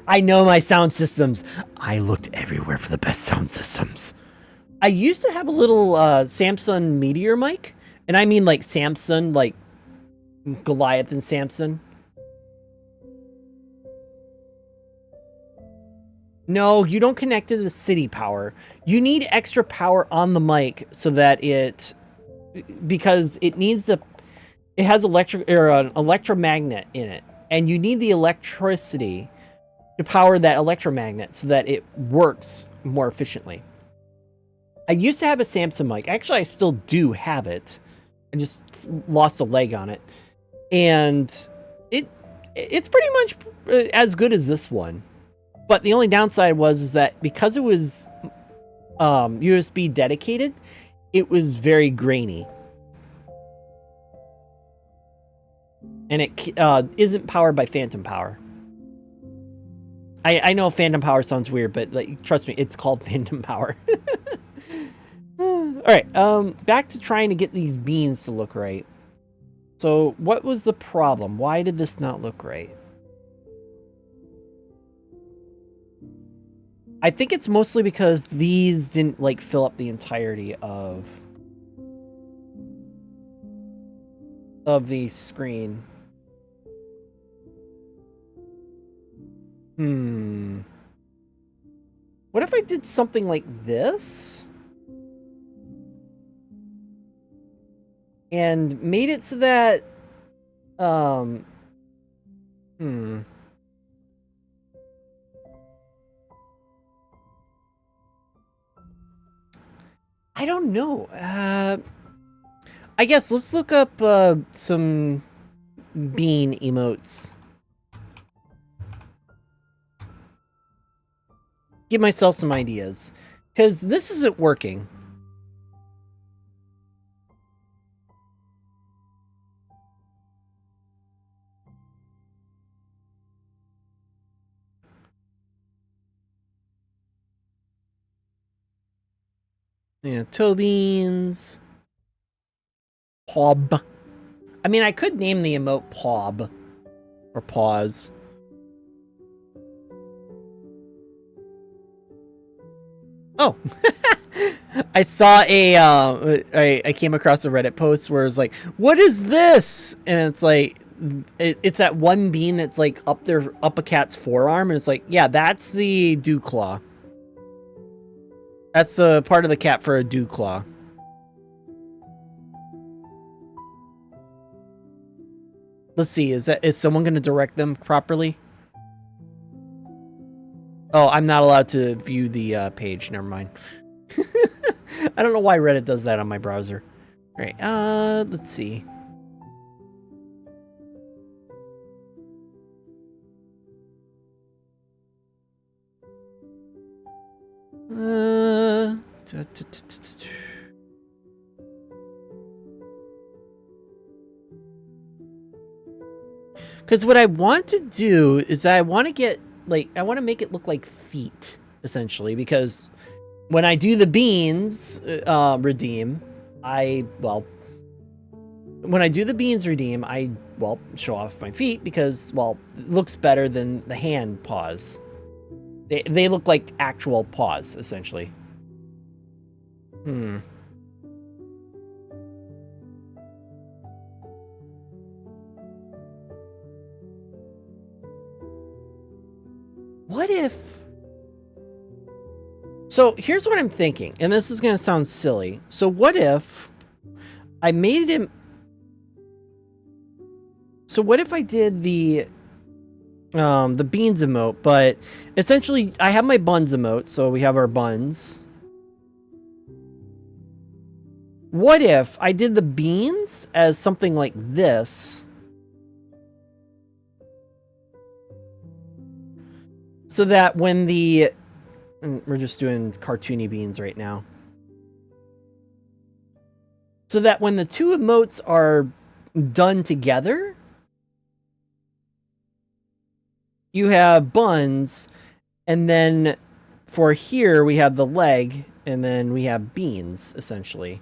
I know my sound systems. I looked everywhere for the best sound systems. I used to have a little Samsung Meteor mic, and I mean like Samsung, like Goliath and Samson. No, you don't connect to the city power. You need extra power on the mic so that it, because it needs the, it has electric or an electromagnet in it, and you need the electricity to power that electromagnet so that it works more efficiently. I used to have a Samsung mic. Actually, I still do have it. I just lost a leg on it, and it's pretty much as good as this one. But the only downside was that because it was USB dedicated, it was very grainy. And it isn't powered by phantom power. I know phantom power sounds weird, but like, trust me, it's called phantom power. All right, back to trying to get these beans to look right. So what was the problem? Why did this not look right? I think it's mostly because these didn't like fill up the entirety of the screen. What if I did something like this? And made it so that I don't know. I guess let's look up some bean emotes. Give myself some ideas, because this isn't working. Yeah, toe beans. Pob. I mean, I could name the emote Pob. Or Pause. Oh. I saw I came across a Reddit post where it's like, what is this? And it's like, it's that one bean that's like up a cat's forearm. And it's like, yeah, that's the dew claw. That's the part of the cat for a dew claw. Let's see, is someone going to direct them properly? Oh, I'm not allowed to view the page. Never mind. I don't know why Reddit does that on my browser. All right, let's see. Because what I want to do is I want to get, like, I want to make it look like feet, essentially, because when I do the beans redeem, when I do the beans redeem, I show off my feet because, well, it looks better than the hand paws. They look like actual paws, essentially. What if... So here's what I'm thinking, and this is going to sound silly. So what if I made him... So what if I did the beans emote, but essentially I have my buns emote, so we have our buns. What if I did the beans as something like this? So that when the... We're just doing cartoony beans right now. So that when the two emotes are done together, you have buns, and then for here we have the leg, and then we have beans, essentially.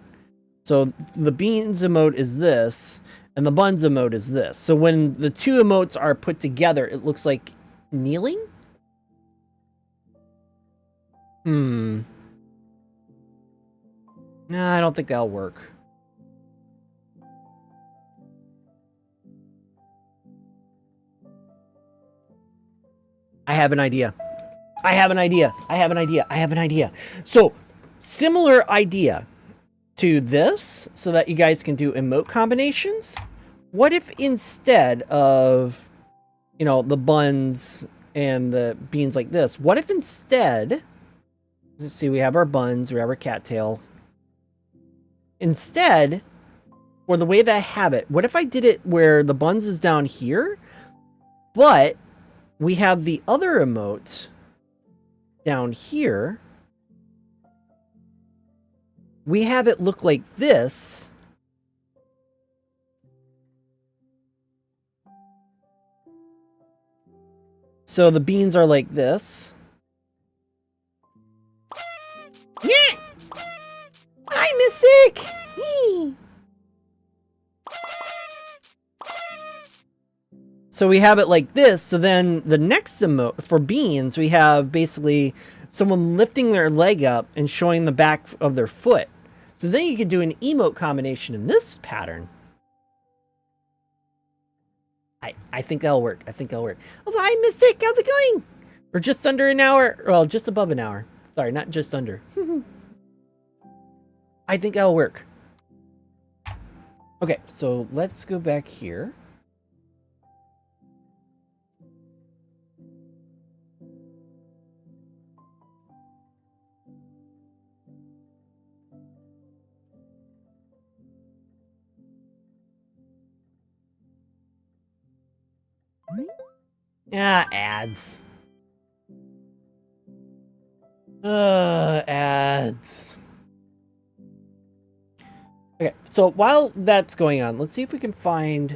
So the beans emote is this, and the buns emote is this. So when the two emotes are put together, it looks like kneeling? Nah, I don't think that'll work. I have an idea. I have an idea. I have an idea. I have an idea. So, similar idea to this, so that you guys can do emote combinations. What if instead of, you know, the buns and the beans like this, what if instead, let's see, we have our buns, we have our cattail. Instead, for the way that I have it, what if I did it where the buns is down here, but we have the other emote down here. We have it look like this. So the beans are like this. Yeah! Hi, Mystic! So we have it like this. So then the next emote for beans, we have basically someone lifting their leg up and showing the back of their foot. So then you could do an emote combination in this pattern. I think that'll work. I think that'll work. Also, hi, Mystic. How's it going? We're just under an hour. Well, just above an hour. Sorry, not just under. I think that'll work. Okay, so let's go back here. Yeah, ads. Ads. Okay, so while that's going on, let's see if we can find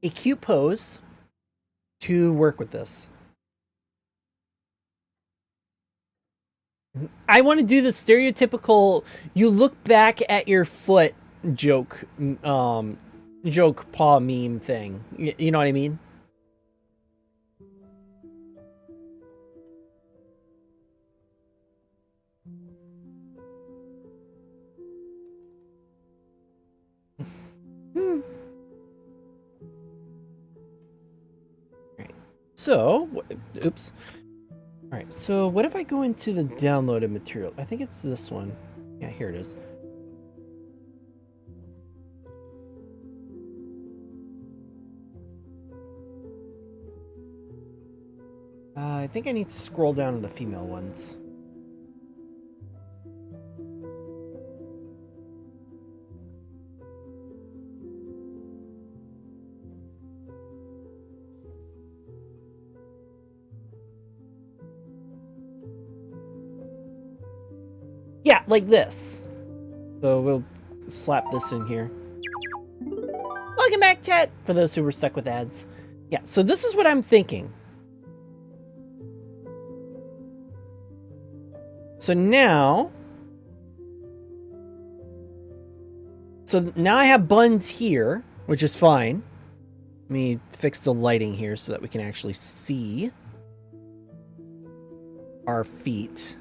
a cute pose to work with this. I want to do the stereotypical you look back at your foot joke joke paw meme thing. You know what I mean? Right. So, oops. All right. So, what if I go into the downloaded material? I think it's this one. Yeah, here it is. I think I need to scroll down to the female ones. Yeah, like this. So we'll slap this in here. Welcome back, chat, for those who were stuck with ads. Yeah, so this is what I'm thinking. So now I have buns here, which is fine. Let me fix the lighting here so that we can actually see our feet.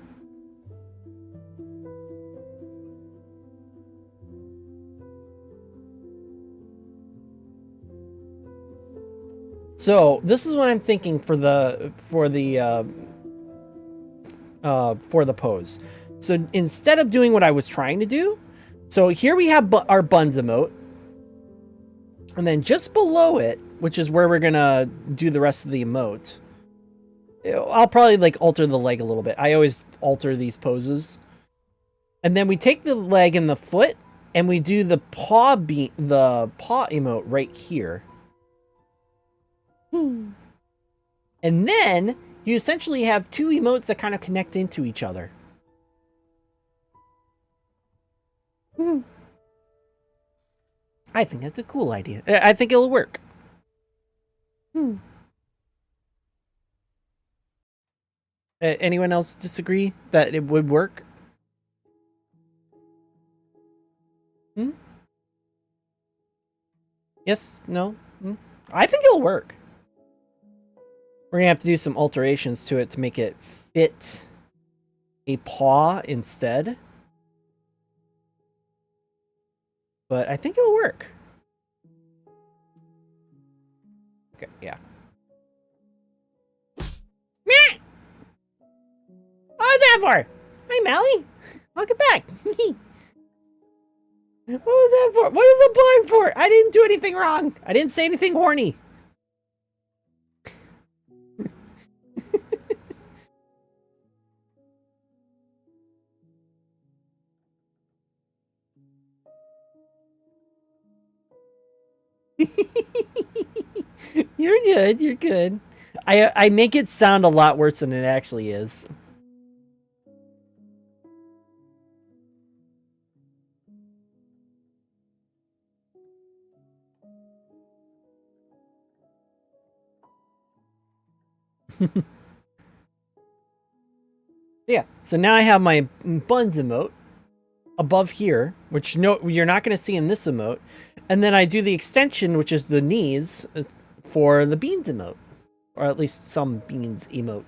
So this is what I'm thinking for the pose. So instead of doing what I was trying to do, so here we have our buns emote, and then just below it, which is where we're gonna do the rest of the emote, I'll probably like alter the leg a little bit. I always alter these poses, and then we take the leg and the foot, and we do the paw emote right here. And then you essentially have two emotes that kind of connect into each other. I think that's a cool idea. I think it'll work. Anyone else disagree that it would work? Yes? No? I think it'll work. We're gonna have to do some alterations to it to make it fit a paw instead. But I think it'll work. Okay, yeah. What was that for? Hey, Mally. Welcome back. What was that for? What is the blind for? I didn't do anything wrong. I didn't say anything horny. You're good. You're good. I make it sound a lot worse than it actually is. Yeah, so now I have my buns emote above here, which you're not going to see in this emote. And then I do the extension, which is the knees, for the beans emote. Or at least some beans emote.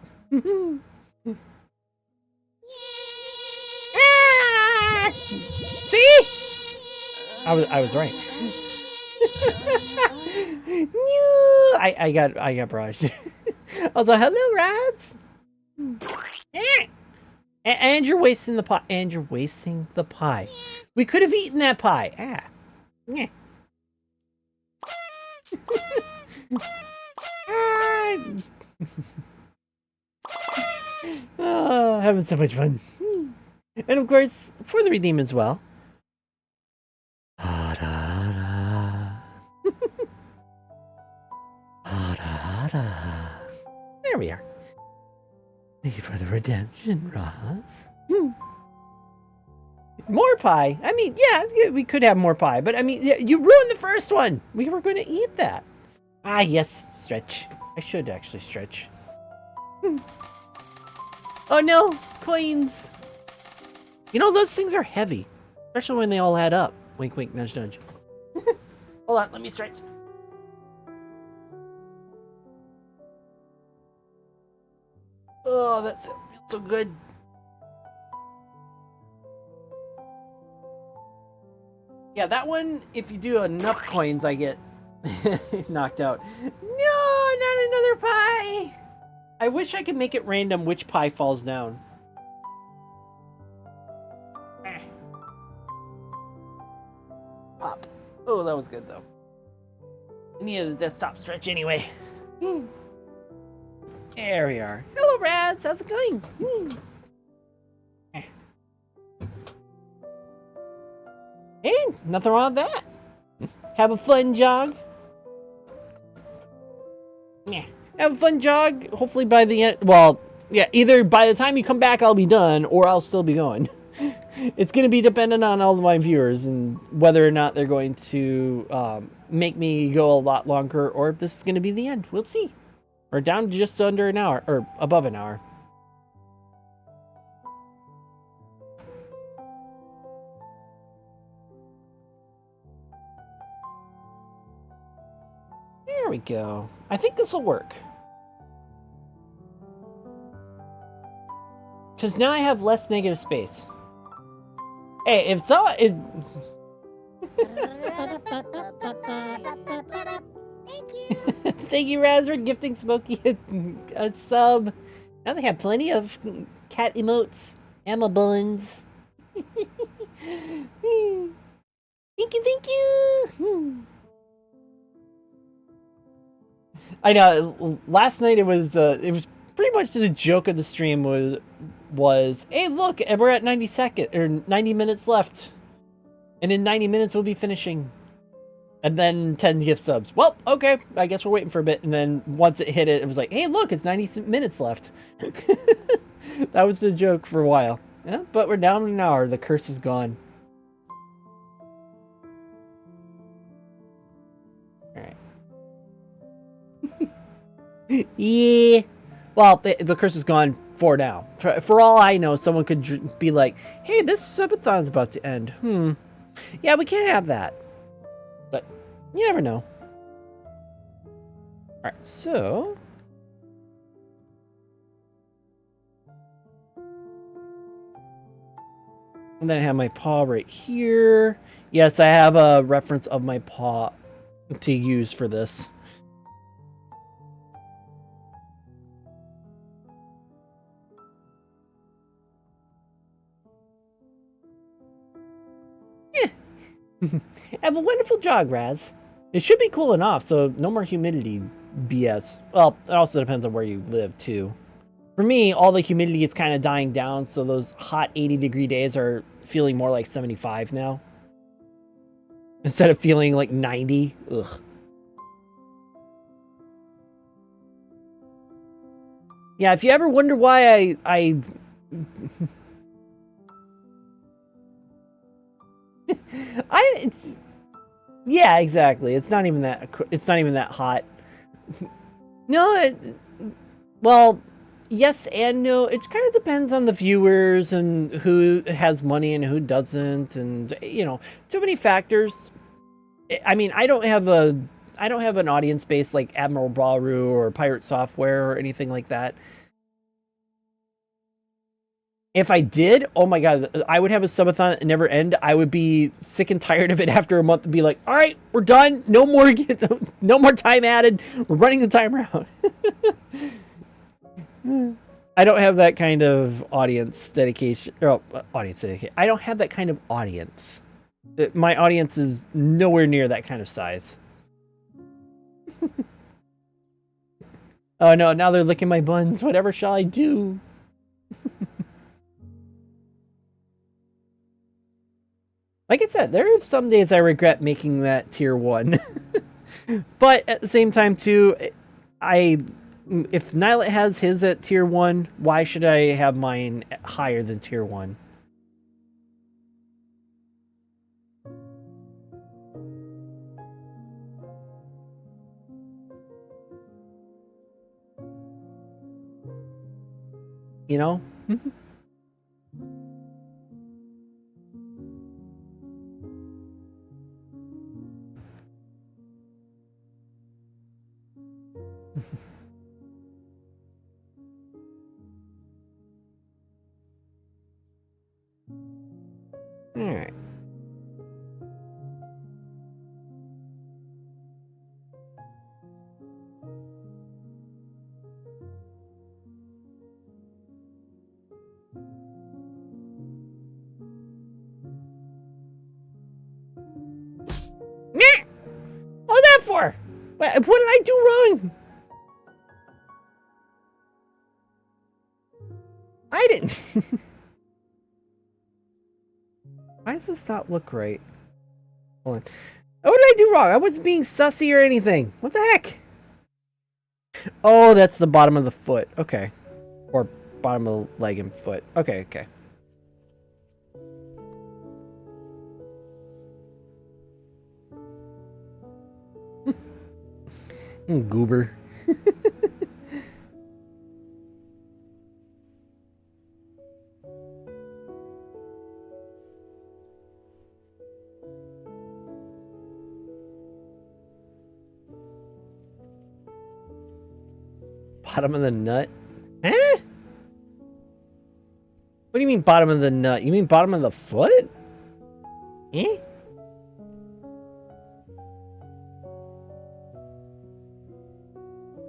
See? I was right. I got brushed. I was like, hello, Raz. And you're wasting the pie. And you're wasting the pie. We could have eaten that pie. Yeah. Oh, having so much fun. And of course, for the redeem as well. There we are. Thank you for the redemption, Ross. More pie. I mean, yeah, we could have more pie, but I mean, you ruined the first one. We were going to eat that. Ah, yes, stretch. I should actually stretch. Oh no, coins. You know, those things are heavy, especially when they all add up. Wink, wink, nudge, nudge. Hold on, let me stretch. Oh, that feels so good. Yeah, that one, if you do enough coins, I get knocked out. No, not another pie! I wish I could make it random which pie falls down. Pop. Oh, that was good, though. I needed the desktop stretch anyway. There we are. Hello, Raz. How's it going? Hey, nothing wrong with that. Have a fun jog. Yeah, have a fun jog. Hopefully by the end, well, yeah, either by the time you come back, I'll be done, or I'll still be going. It's going to be dependent on all of my viewers and whether or not they're going to make me go a lot longer, or if this is going to be the end. We'll see. Or down to just under an hour, or above an hour. There we go. I think this will work. Because now I have less negative space. Hey, if so, it... Thank you. Thank you, Raz, for gifting Smokey a sub. Now they have plenty of cat emotes. Emma buns. Thank you, thank you. I know. Last night it was pretty much the joke of the stream was hey, look, we're at 90 minutes left, and in 90 minutes we'll be finishing, and then 10 gift subs. Well, okay, I guess we're waiting for a bit, and then once it hit it was like, hey, look, it's 90 minutes left. That was the joke for a while. Yeah, but we're down an hour. The curse is gone. Yeah. Well, the curse is gone for now. For all I know, someone could be like, hey, this subathon's about to end. Yeah, we can't have that. But you never know. Alright, so... And then I have my paw right here. Yes, I have a reference of my paw to use for this. Yeah. Have a wonderful jog, Raz. It should be cooling off, so no more humidity BS. Well, it also depends on where you live, too. For me, all the humidity is kind of dying down, so those hot 80-degree days are feeling more like 75 now. Instead of feeling like 90. Ugh. Yeah, if you ever wonder why yeah, exactly. It's not even that hot. No, well, yes and no. It kind of depends on the viewers and who has money and who doesn't, and you know, too many factors. I mean, I don't have an audience base like Admiral Baru or Pirate Software or anything like that. If I did, oh my god, I would have a subathon never end. I would be sick and tired of it after a month and be like, all right, we're done. No more time added. We're running the timer out. I don't have that kind of audience dedication. Or audience dedication. I don't have that kind of audience. My audience is nowhere near that kind of size. Oh no, now they're licking my buns. Whatever shall I do? Like I said, there are some days I regret making that tier 1. But at the same time, too, if Nylet has his at tier 1, why should I have mine higher than tier 1? You know? Alright. What's that for? What did I do wrong? I didn't. Why does this not look right? Hold on. What did I do wrong? I wasn't being sussy or anything. What the heck? Oh, that's the bottom of the foot. Okay. Or bottom of the leg and foot. Okay, okay. Goober. Bottom of the nut? Huh? What do you mean bottom of the nut? You mean bottom of the foot? Eh?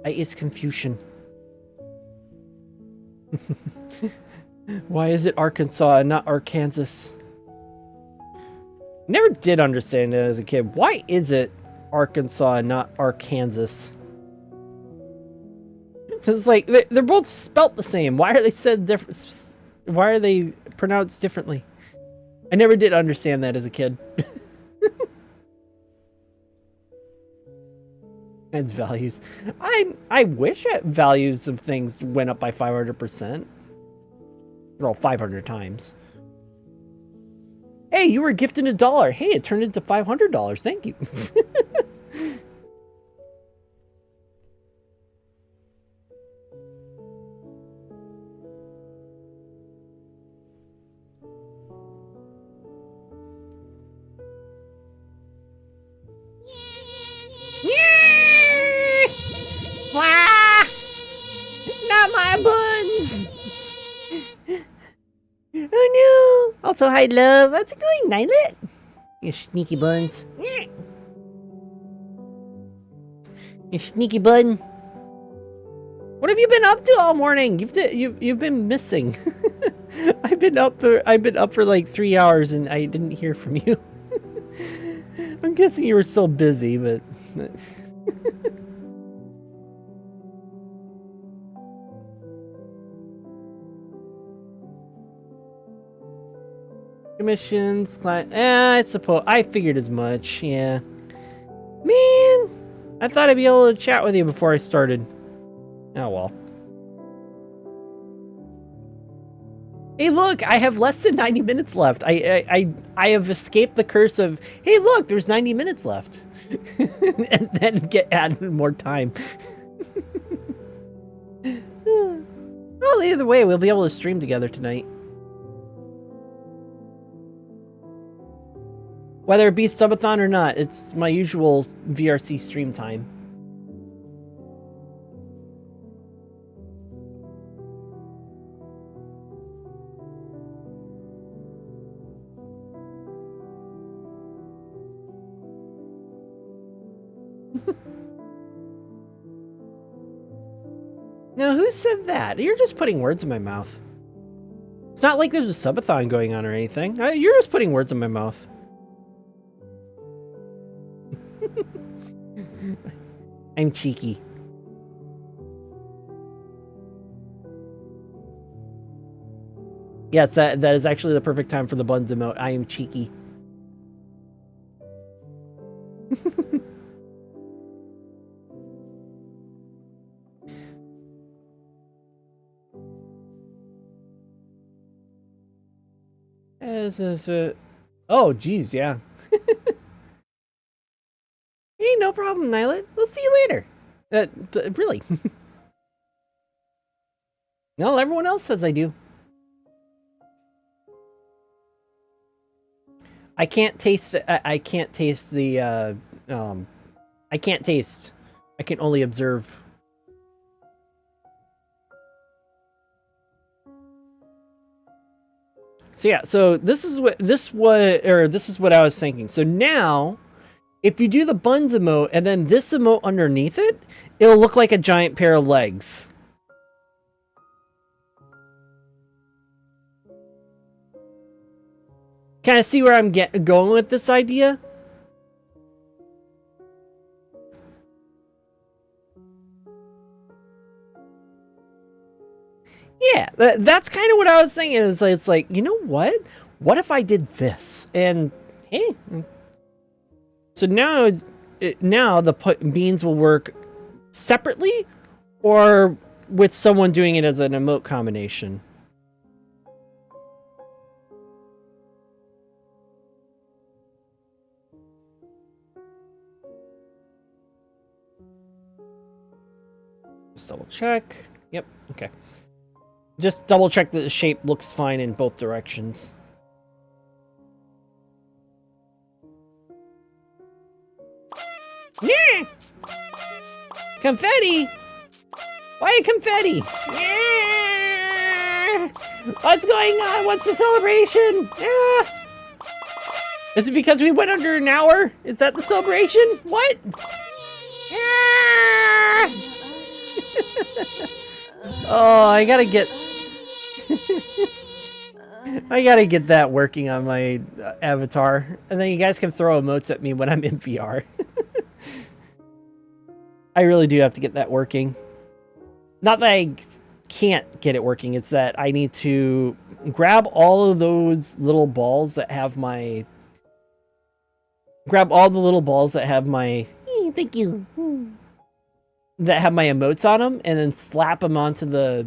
I is confusion. Why is it Arkansas and not Arkansas? Never did understand it as a kid. Why is it Arkansas and not Arkansas? Because like they're both spelt the same. Why are they said different? Why are they pronounced differently? I never did understand that as a kid. Adds values. I wish values of things went up by 500%. Well, 500 times. Hey, you were gifted $1. Hey, it turned into $500. Thank you. Hello. Also, hi, love. How's it going, Nylet? You sneaky buns. You sneaky bun. What have you been up to all morning? You've been missing. I've been up for like 3 hours and I didn't hear from you. I'm guessing you were still busy, but commissions, client. I suppose I figured as much. Yeah, man. I thought I'd be able to chat with you before I started. Oh well. Hey, look! I have less than 90 minutes left. I have escaped the curse of. Hey, look! There's 90 minutes left, and then get added more time. Well, either way, we'll be able to stream together tonight. Whether it be subathon or not, it's my usual VRC stream time. Now, who said that? You're just putting words in my mouth. It's not like there's a subathon going on or anything. You're just putting words in my mouth. I'm cheeky. Yes, that is actually the perfect time for the buns emote. I am cheeky. Oh, geez, yeah. Hey, no problem, Nylet. We'll see you later. Really? No, everyone else says I do. I can't taste. I can't taste the. I can't taste. I can only observe. So yeah, so this is what I was thinking. So now, if you do the buns emote and then this emote underneath it, it'll look like a giant pair of legs. Kind of see where I'm going with this idea? Yeah, that's kind of what I was thinking. It's like, you know what? What if I did this? And hey, so now the beans will work separately, or with someone doing it as an emote combination. Just double check. Yep. Okay. Just double check that the shape looks fine in both directions. Yeah. Confetti. Why confetti? Yeah. What's going on? What's the celebration? Yeah. Is it because we went under an hour? Is that the celebration? What? Yeah. Oh, I gotta get I gotta get that working on my avatar, and then you guys can throw emotes at me when I'm in VR. I really do have to get that working. Not that I can't get it working, it's that I need to grab all of those little balls that have my... Grab all the little balls that have my... Thank you. That have my emotes on them, and then slap them onto the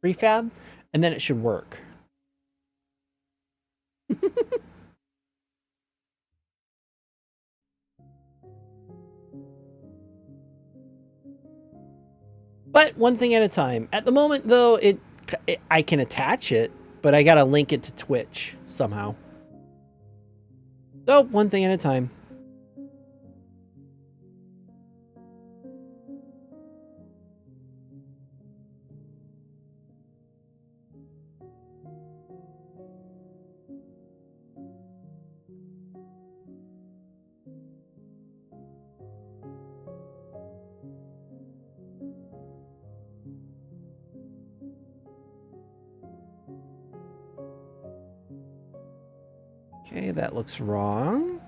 prefab, and then it should work. But one thing at a time. At the moment, though, I can attach it, but I gotta link it to Twitch somehow. So, one thing at a time. Okay, that looks wrong.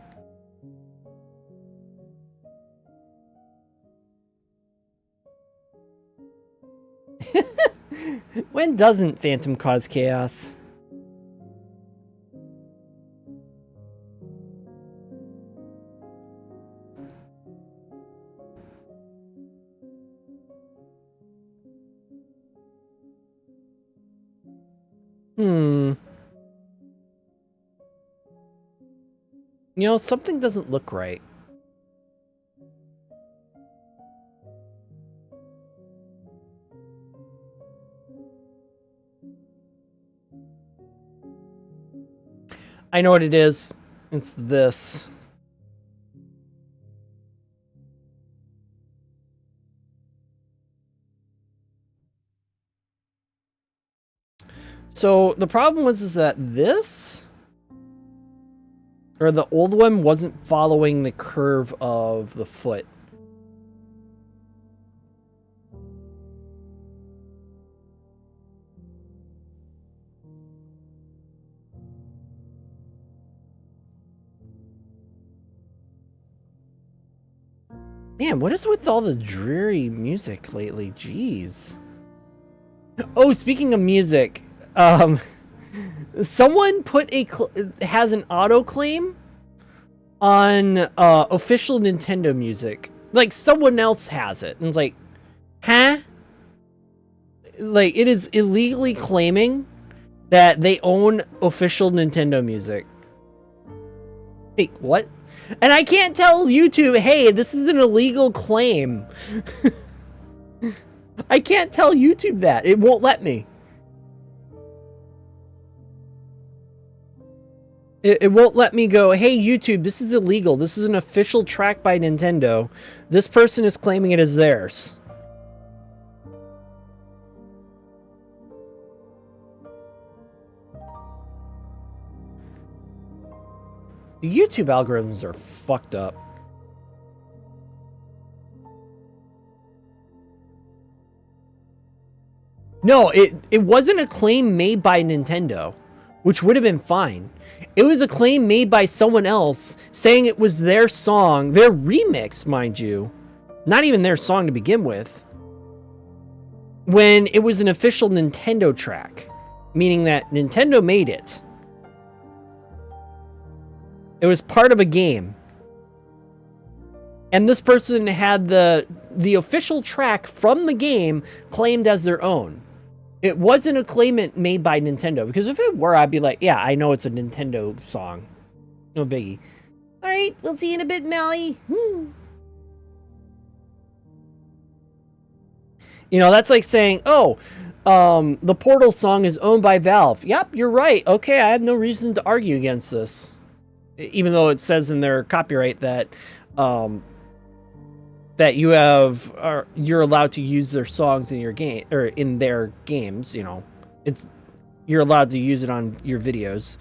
When doesn't Phantom cause chaos? You know, something doesn't look right. I know what it is. It's this. So the problem is that this, or the old one, wasn't following the curve of the foot. Man, what is with all the dreary music lately? Jeez. Oh, speaking of music, someone put has an auto claim on official Nintendo music. Like someone else has it, and it's like, huh? Like it is illegally claiming that they own official Nintendo music. Wait, what? And I can't tell YouTube, hey, this is an illegal claim. I can't tell YouTube that. It won't let me. It won't let me go, hey, YouTube, this is illegal. This is an official track by Nintendo. This person is claiming it as theirs. The YouTube algorithms are fucked up. No, it wasn't a claim made by Nintendo, which would have been fine. It was a claim made by someone else saying it was their song, their remix, mind you. Not even their song to begin with. When it was an official Nintendo track, meaning that Nintendo made it. It was part of a game. And this person had the official track from the game claimed as their own. It wasn't a claimant made by Nintendo, because if it were, I'd be like, yeah, I know it's a Nintendo song. No biggie. All right, we'll see you in a bit, Melly. You know, that's like saying, oh, the Portal song is owned by Valve. Yep, you're right. Okay, I have no reason to argue against this. Even though it says in their copyright that that you're allowed to use their songs in your game or in their games, you know. You're allowed to use it on your videos.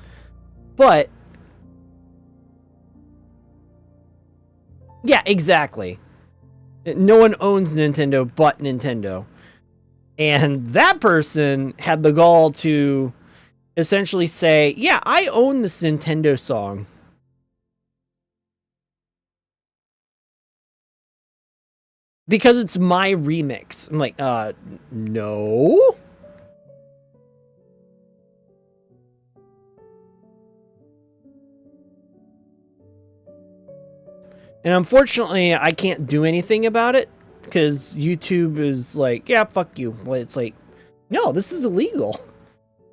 But yeah, exactly. No one owns Nintendo but Nintendo. And that person had the gall to essentially say, yeah, I own this Nintendo song. Because it's my remix. I'm like, no. And unfortunately, I can't do anything about it because YouTube is like, yeah, fuck you. Well, it's like, no, this is illegal.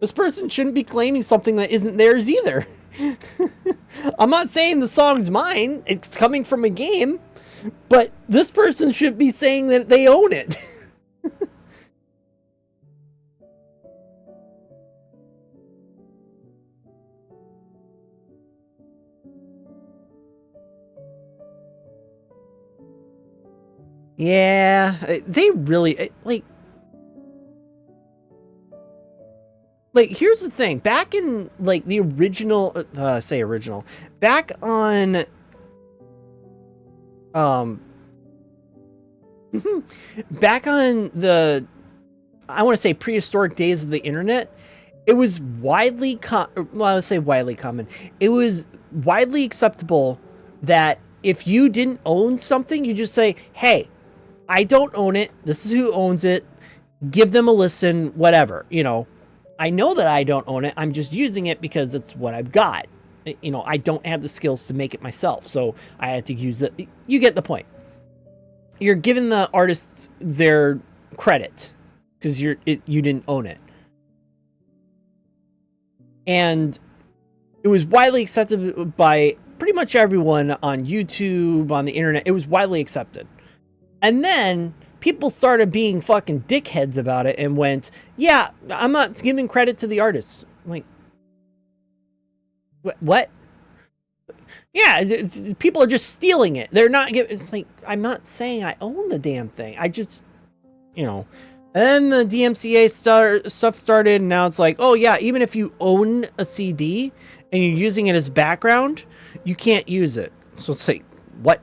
This person shouldn't be claiming something that isn't theirs either. I'm not saying the song's mine. It's coming from a game. But this person shouldn't be saying that they own it. Yeah, they really like here's the thing. Back in like the original back on back on the, I want to say, prehistoric days of the internet, it was widely let's say widely common. It was widely acceptable that if you didn't own something, you just say, "Hey, I don't own it. This is who owns it. Give them a listen, whatever." You know, I know that I don't own it. I'm just using it because it's what I've got. You know, I don't have the skills to make it myself, so I had to use it. You get the point. You're giving the artists their credit because you didn't own it. And it was widely accepted by pretty much everyone on YouTube, on the internet. It was widely accepted. And then people started being fucking dickheads about it and went, yeah, I'm not giving credit to the artists. I'm like, what? Yeah, people are just stealing it. They're not giving, it's like, I'm not saying I own the damn thing. I just, you know. And then the DMCA stuff started, and now it's like, oh yeah, even if you own a CD and you're using it as background, you can't use it. So it's like, what?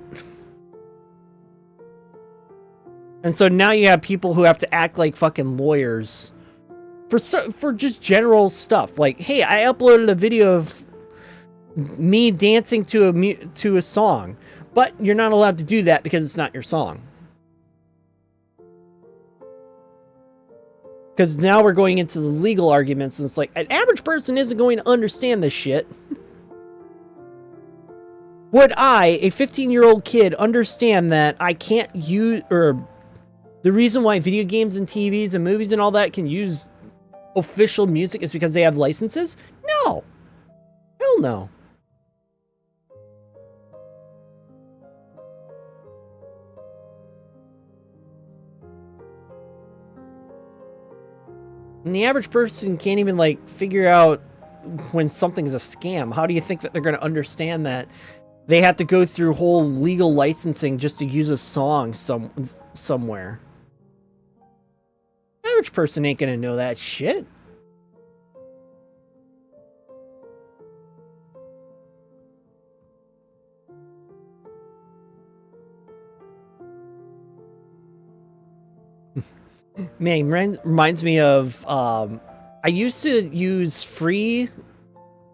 And so now you have people who have to act like fucking lawyers for just general stuff. Like, hey, I uploaded a video of me dancing to a song, but you're not allowed to do that because it's not your song. Because now we're going into the legal arguments, and it's like, an average person isn't going to understand this shit. Would I, a 15-year-old kid, understand that I can't use, or the reason why video games and TVs and movies and all that can use official music is because they have licenses? No. Hell no. And the average person can't even, like, figure out when something's a scam. How do you think that they're going to understand that they have to go through whole legal licensing just to use a song somewhere? The average person ain't going to know that shit. Man, reminds me of, I used to use free,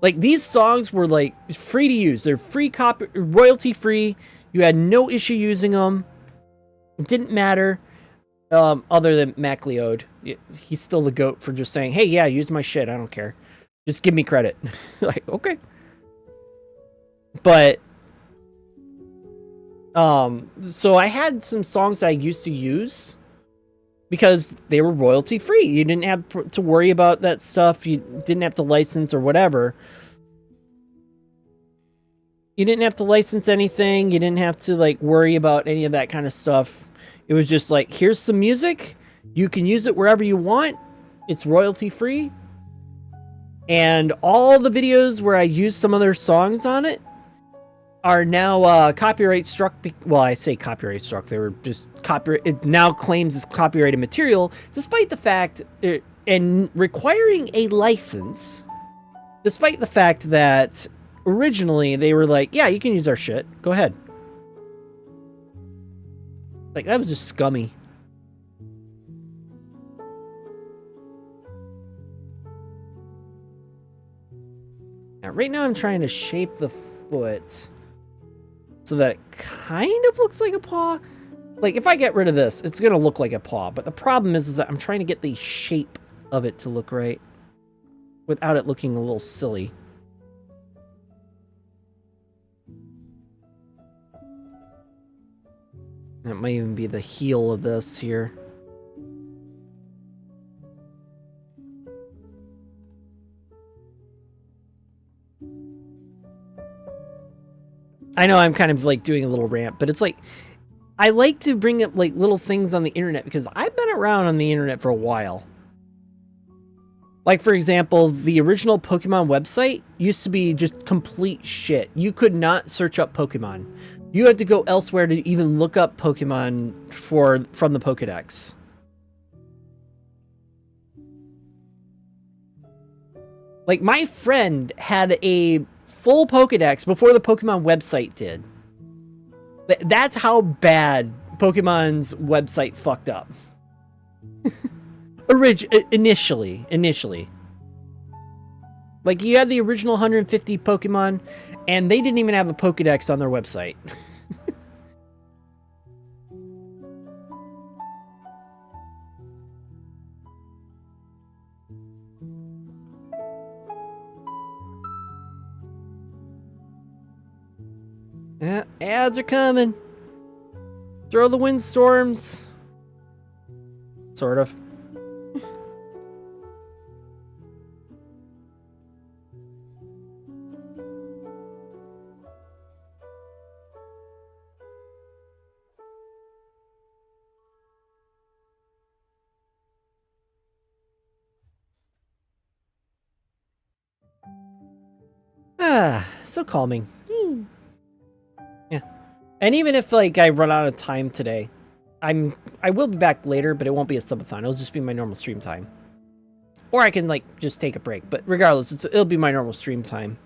like, these songs were, like, free to use. They're free royalty free. You had no issue using them. It didn't matter, other than Mac Leod. He's still the GOAT for just saying, hey, yeah, use my shit. I don't care. Just give me credit. Like, okay. But, so I had some songs I used to use because they were royalty free. You didn't have to worry about that stuff. You didn't have to license or whatever. You didn't have to license anything. You didn't have to, like, worry about any of that kind of stuff. It was just like, here's some music. You can use it wherever you want. It's royalty free. And all the videos where I used some other songs on it are now copyright struck. Well, I say copyright struck. They were just copyright. It now claims as copyrighted material, despite the fact and requiring a license. Despite the fact that originally they were like, yeah, you can use our shit. Go ahead. Like, that was just scummy. Now, right now I'm trying to shape the foot so that it kind of looks like a paw. Like, if I get rid of this, it's going to look like a paw. But the problem is that I'm trying to get the shape of it to look right without it looking a little silly. That might even be the heel of this here. I know I'm kind of like doing a little rant, but it's like, I like to bring up like little things on the internet because I've been around on the internet for a while. Like, for example, the original Pokemon website used to be just complete shit. You could not search up Pokemon. You had to go elsewhere to even look up Pokemon from the Pokedex. Like, my friend had a full Pokedex before the Pokemon website did. That's how bad Pokemon's website fucked up. Initially. Like, you had the original 150 Pokemon, and they didn't even have a Pokedex on their website. Yeah, ads are coming. Throw the windstorms. Sort of. Ah, so calming. Yeah. And even if, like, I run out of time today, I will be back later, but it won't be a subathon. It'll just be my normal stream time. Or I can, like, just take a break. But regardless, it'll be my normal stream time.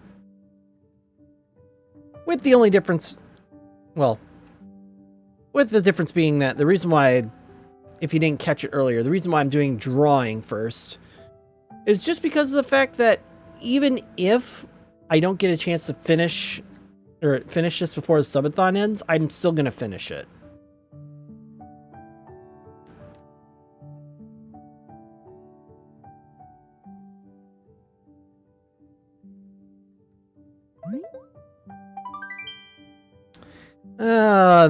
With the only difference... Well, with the difference being that the reason why, if you didn't catch it earlier, the reason why I'm doing drawing first is just because of the fact that even if I don't get a chance to finish this before the subathon ends, I'm still going to finish it.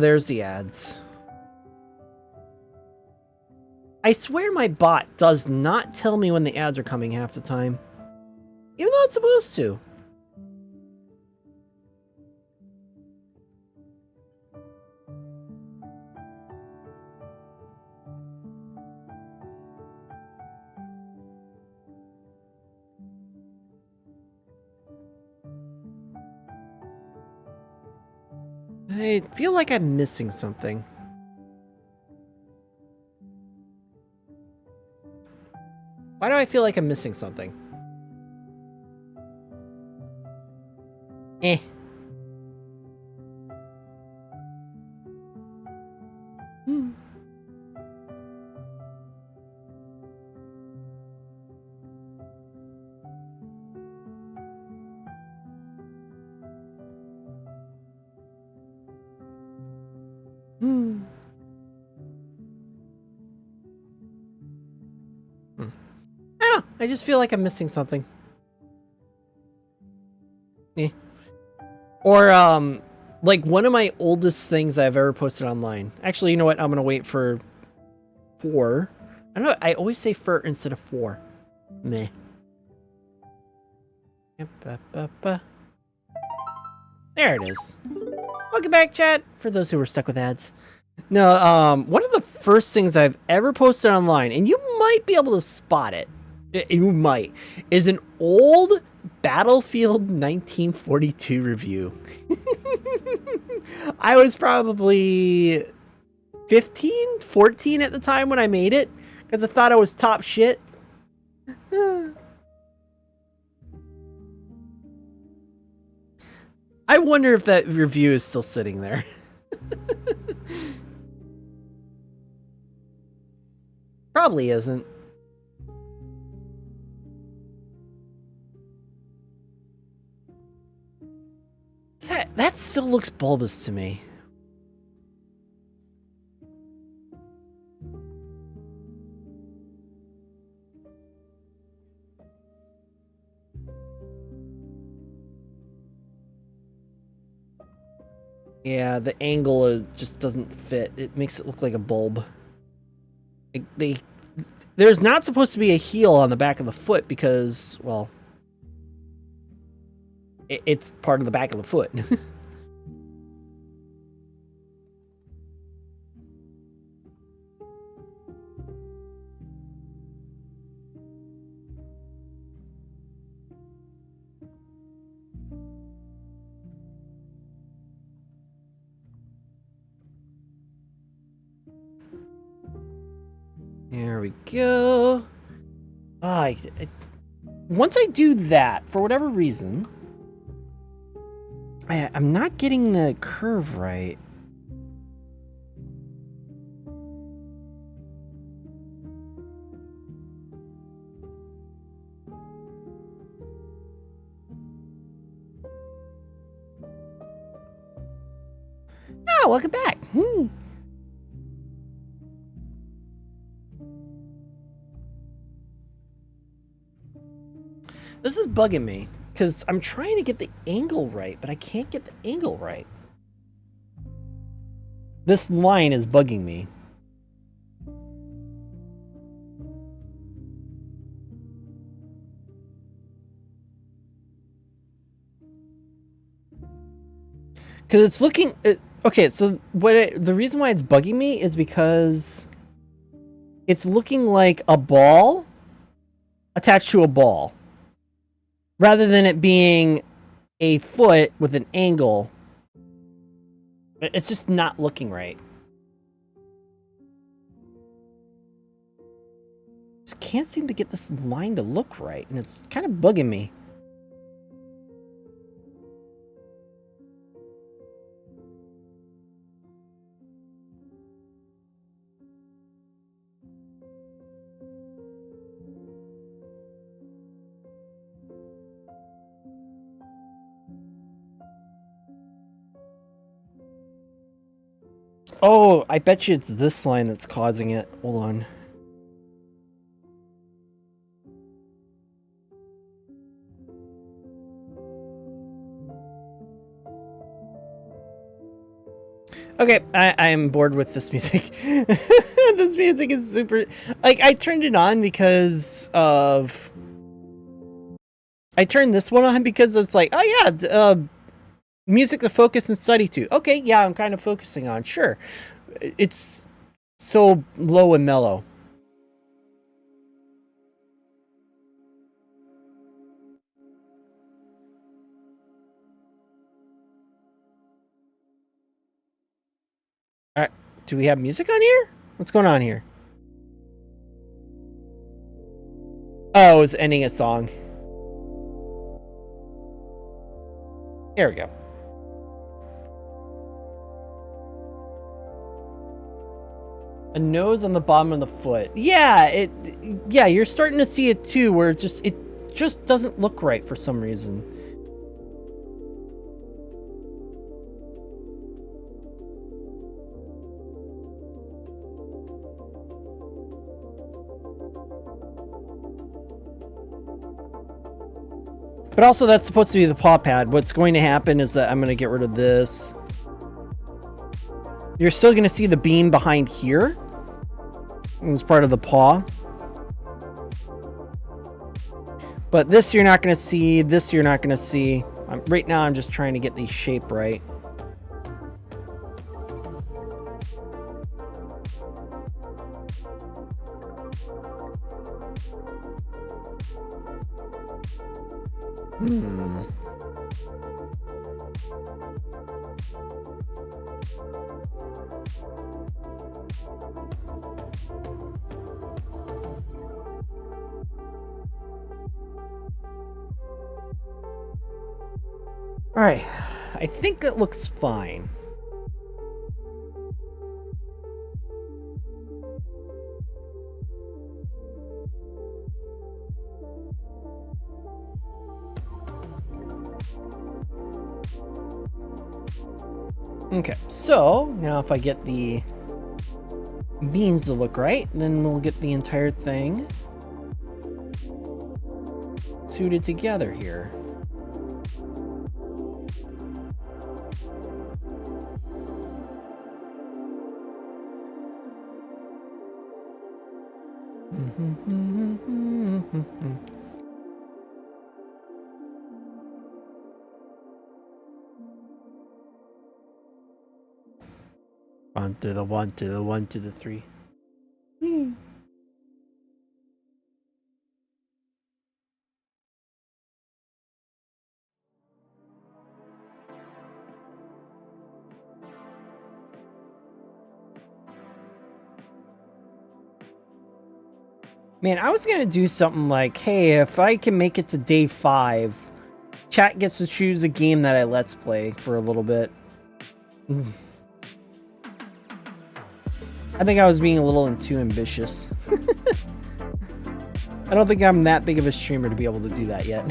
There's the ads. I swear my bot does not tell me when the ads are coming half the time. Even though it's supposed to. I feel like I'm missing something. Why do I feel like I'm missing something? Eh. Hmm. Hmm. I don't know. I just feel like I'm missing something. Eh. Or, like one of my oldest things I've ever posted online. Actually, you know what? I'm gonna wait for 4. I don't know. I always say for instead of 4. Meh. There it is. Welcome back, chat. For those who were stuck with ads. No, one of the first things I've ever posted online, and you might be able to spot it. You might. Is an old Battlefield 1942 review. I was probably 15, 14 at the time when I made it, because I thought I was top shit. I wonder if that review is still sitting there. Probably isn't. That still looks bulbous to me. Yeah, the angle just doesn't fit. It makes it look like a bulb. There's not supposed to be a heel on the back of the foot because, well, it's part of the back of the foot. There we go. Once I do that, for whatever reason, I'm not getting the curve right. Oh, welcome back. This is bugging me because I'm trying to get the angle right, but I can't get the angle right. This line is bugging me. Because it's looking... okay, so the reason why it's bugging me is because it's looking like a ball attached to a ball. Rather than it being a foot with an angle. It's just not looking right. Just can't seem to get this line to look right, and it's kind of bugging me. Oh, I bet you it's this line that's causing it. Hold on. Okay, I'm bored with this music. This music is super... Like, I turned it on because of... I turned this one on because it's like, oh yeah, music to focus and study to. Okay, yeah, I'm kind of focusing on, sure. It's so low and mellow. Alright, do we have music on here? What's going on here? Oh, it's ending a song. There we go. A nose on the bottom of the foot. Yeah, yeah, you're starting to see it too, where it just doesn't look right for some reason. But also, that's supposed to be the paw pad. What's going to happen is that I'm going to get rid of this. You're still going to see the beam behind here. It's part of the paw. But this you're not going to see. This you're not going to see. Right now, I'm just trying to get the shape right. Alright, I think it looks fine. Okay, so now if I get the beans to look right, then we'll get the entire thing suited together here. One to the one to the one to the three. Man, I was gonna do something like, hey, if I can make it to day 5, chat gets to choose a game that I let's play for a little bit. I think I was being a little too ambitious. I don't think I'm that big of a streamer to be able to do that yet.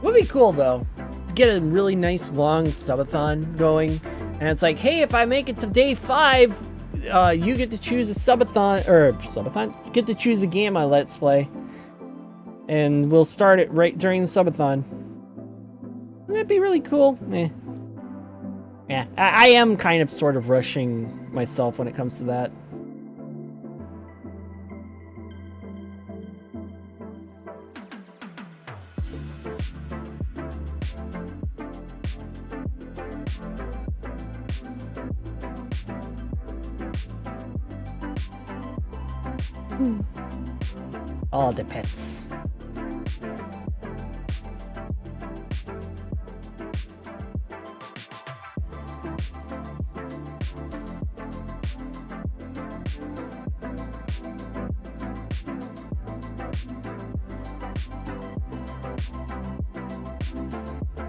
Would be cool though, to get a really nice long subathon going, and it's like, hey, if I make it to day 5, you get to choose a subathon, get to choose a game I let's play, and we'll start it right during the subathon. That'd be really cool. Yeah, I am kind of sort of rushing myself when it comes to that. All the pets.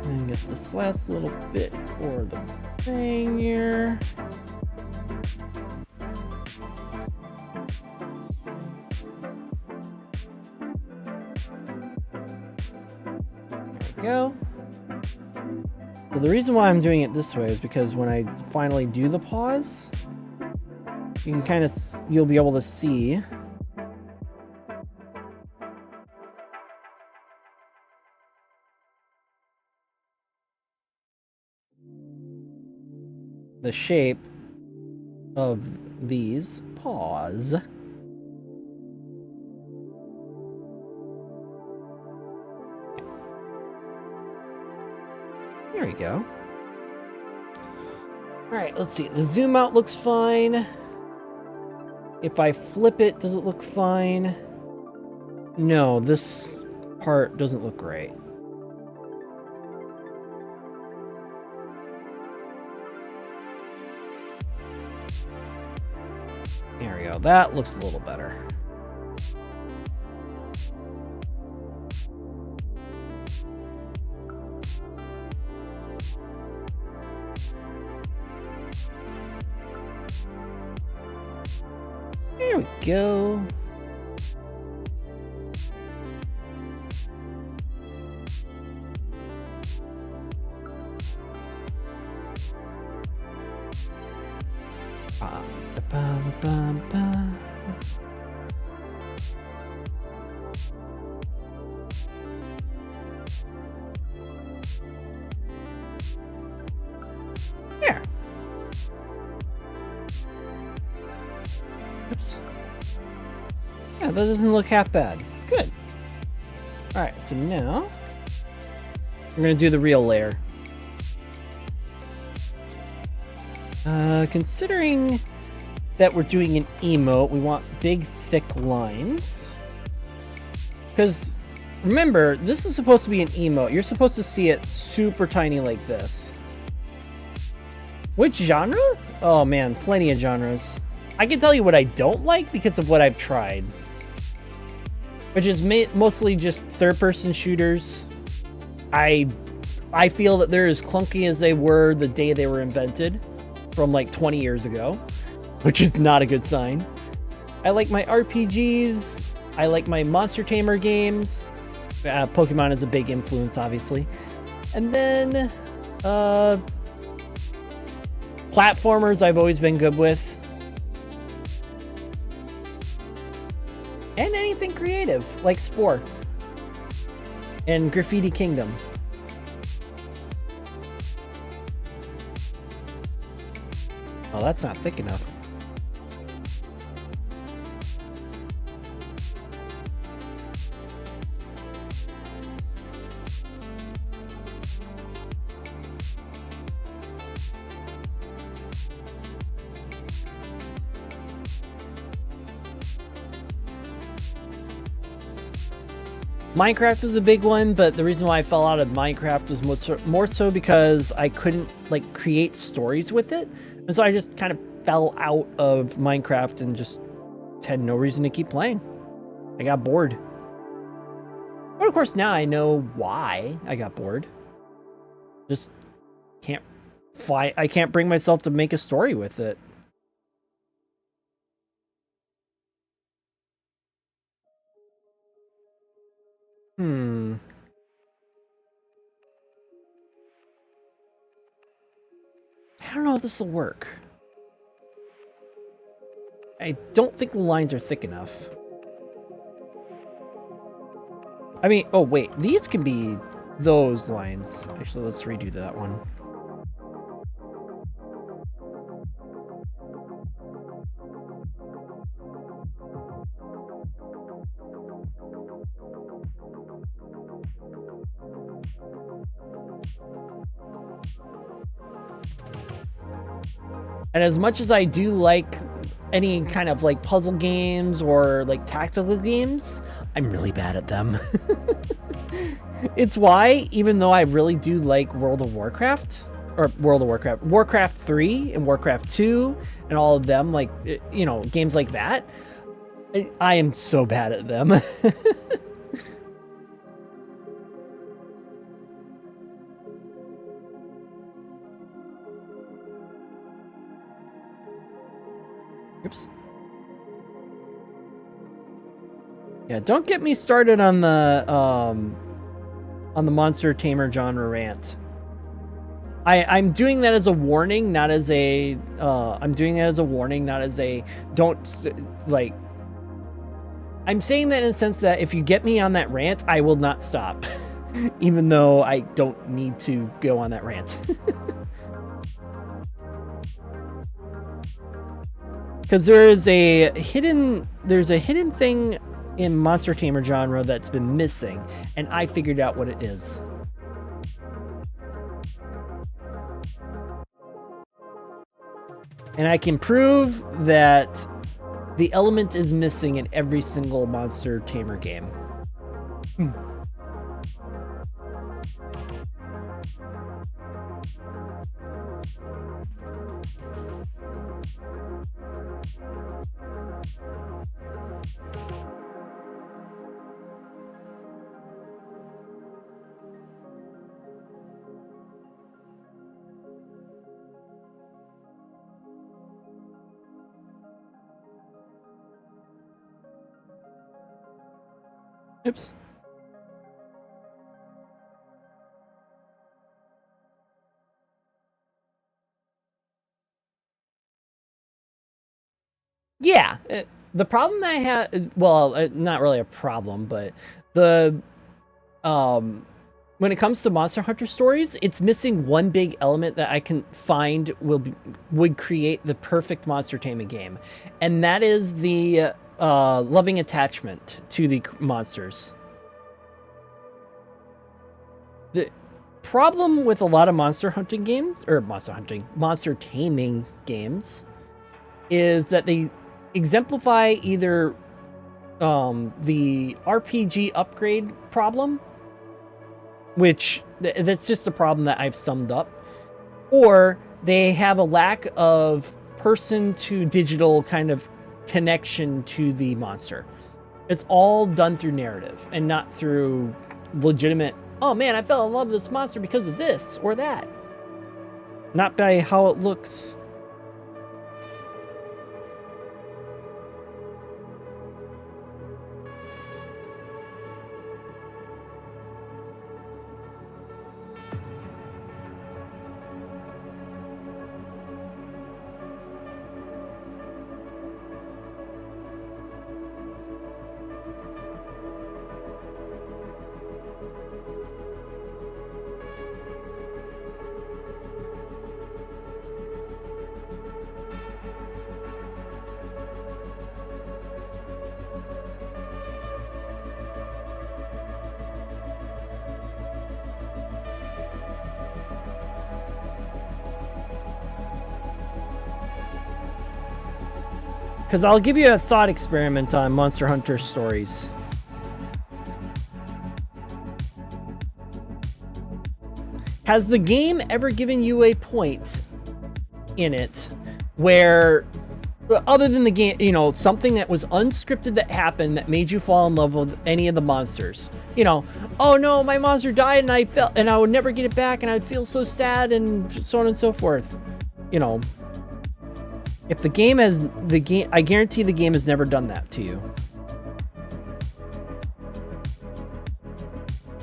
And get this last little bit for the thing here. Go. So the reason why I'm doing it this way is because when I finally do the pause, you can kind of, you'll be able to see the shape of these paws. There we go. Alright, let's see. The zoom out looks fine. If I flip it, does it look fine? No, this part doesn't look great. There we go. That looks a little better. There we go. There. Oops. Yeah, that doesn't look half bad. Good. Alright, so now we're gonna do the real layer. Considering that we're doing an emote, we want big, thick lines. Because remember, this is supposed to be an emote. You're supposed to see it super tiny like this. Which genre? Oh man, plenty of genres. I can tell you what I don't like because of what I've tried. Which is mostly just third-person shooters. I feel that they're as clunky as they were the day they were invented. From like 20 years ago. Which is not a good sign. I like my RPGs. I like my Monster Tamer games. Pokemon is a big influence, obviously. And then, platformers I've always been good with. And anything creative, like Spore. And Graffiti Kingdom. Oh, that's not thick enough. Minecraft was a big one, but the reason why I fell out of Minecraft was more so because I couldn't like create stories with it. And so I just kind of fell out of Minecraft and just had no reason to keep playing. I got bored. But of course now I know why I got bored. Just can't I can't bring myself to make a story with it. I don't know if this will work. I don't think the lines are thick enough. I mean, oh wait, these can be those lines. Actually, let's redo that one. And as much as I do like any kind of like puzzle games or like tactical games, I'm really bad at them. It's why, even though I really do like Warcraft 3 and Warcraft 2 and all of them, like, you know, games like that, I am so bad at them. Oops. Yeah, don't get me started on the monster tamer genre rant. I'm doing that as a warning, not as a I'm doing that as a warning, not as a don't like. I'm saying that in the sense that if you get me on that rant, I will not stop, even though I don't need to go on that rant. Because there's a hidden thing in monster tamer genre that's been missing, and I figured out what it is. And I can prove that the element is missing in every single monster tamer game. Oops. Yeah, the problem that I had, well, not really a problem, but the when it comes to Monster Hunter stories, it's missing one big element that I can find would create the perfect monster taming game, and that is the loving attachment to the monsters. The problem with a lot of monster taming games is that they exemplify either the RPG upgrade problem, which that's just a problem that I've summed up, or they have a lack of person to digital kind of connection to the monster. It's all done through narrative and not through legitimate, oh man, I fell in love with this monster because of this or that. Not by how it looks. Because I'll give you a thought experiment on Monster Hunter stories. Has the game ever given you a point in it where, other than the game, you know, something that was unscripted that happened that made you fall in love with any of the monsters? You know, oh no, my monster died and I would never get it back and I'd feel so sad and so on and so forth. You know, if the game has, I guarantee the game has never done that to you.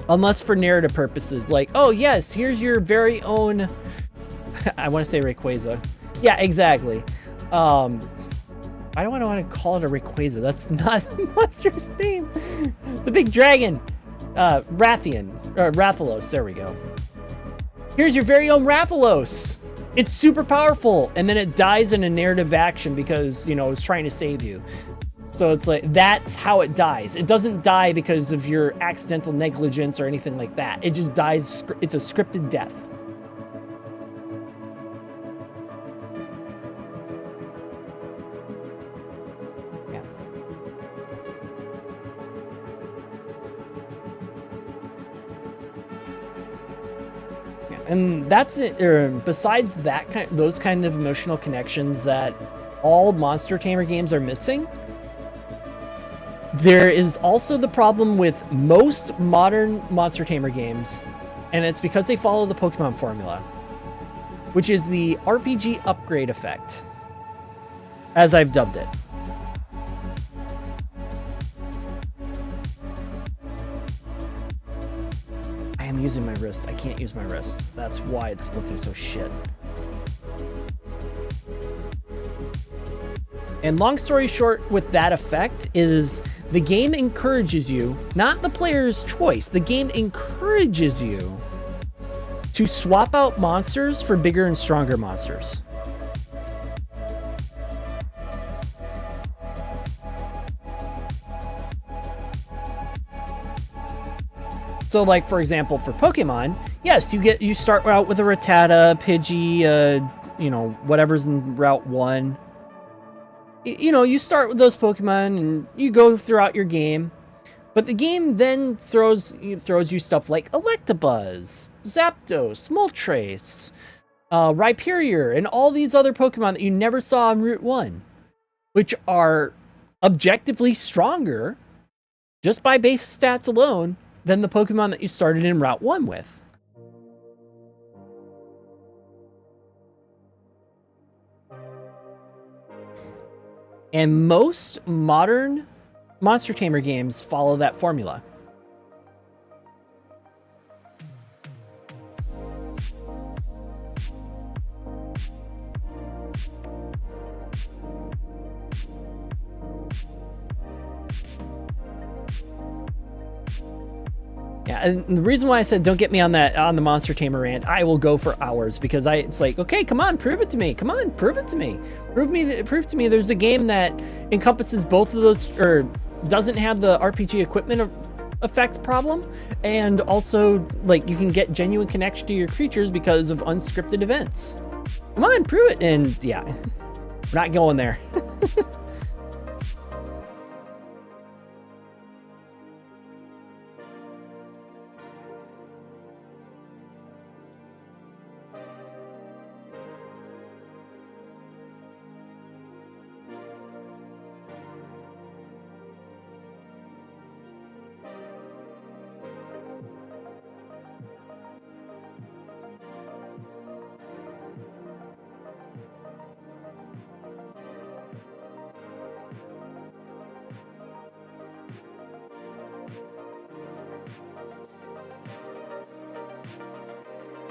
Unless for narrative purposes, like, oh yes, here's your very own I want to say Rayquaza. Yeah, exactly. I don't want to call it a Rayquaza. That's not the monster's name. The big dragon. Rathalos. There we go. Here's your very own Rathalos. It's super powerful, and then it dies in a narrative action because, you know, it's trying to save you. So it's like, that's how it dies. It doesn't die because of your accidental negligence or anything like that. It just dies. It's a scripted death. Yeah. Yeah. And that's it. Besides that those kind of emotional connections that all Monster Tamer games are missing, there is also the problem with most modern Monster Tamer games, and it's because they follow the Pokemon formula, which is the RPG upgrade effect, as I've dubbed it. I am using my wrist. I can't use my wrist. That's why it's looking so shit. And long story short with that effect is the game encourages you, not the player's choice, the game encourages you to swap out monsters for bigger and stronger monsters. So like, for example, for Pokemon, yes, you start out with a Rattata, Pidgey, you know, whatever's in Route 1. You know, you start with those Pokemon and you go throughout your game, but the game then throws you stuff like Electabuzz, Zapdos, Moltres, Rhyperior, and all these other Pokemon that you never saw on Route 1, which are objectively stronger just by base stats alone than the Pokemon that you started in Route 1 with. And most modern Monster Tamer games follow that formula. Yeah, and the reason why I said don't get me on the Monster Tamer rant, I will go for hours because it's like, okay, come on, prove it to me. Come on, prove it to me. Prove to me there's a game that encompasses both of those, or doesn't have the RPG equipment effect problem, and also like you can get genuine connection to your creatures because of unscripted events. Come on, prove it. And yeah, we're not going there.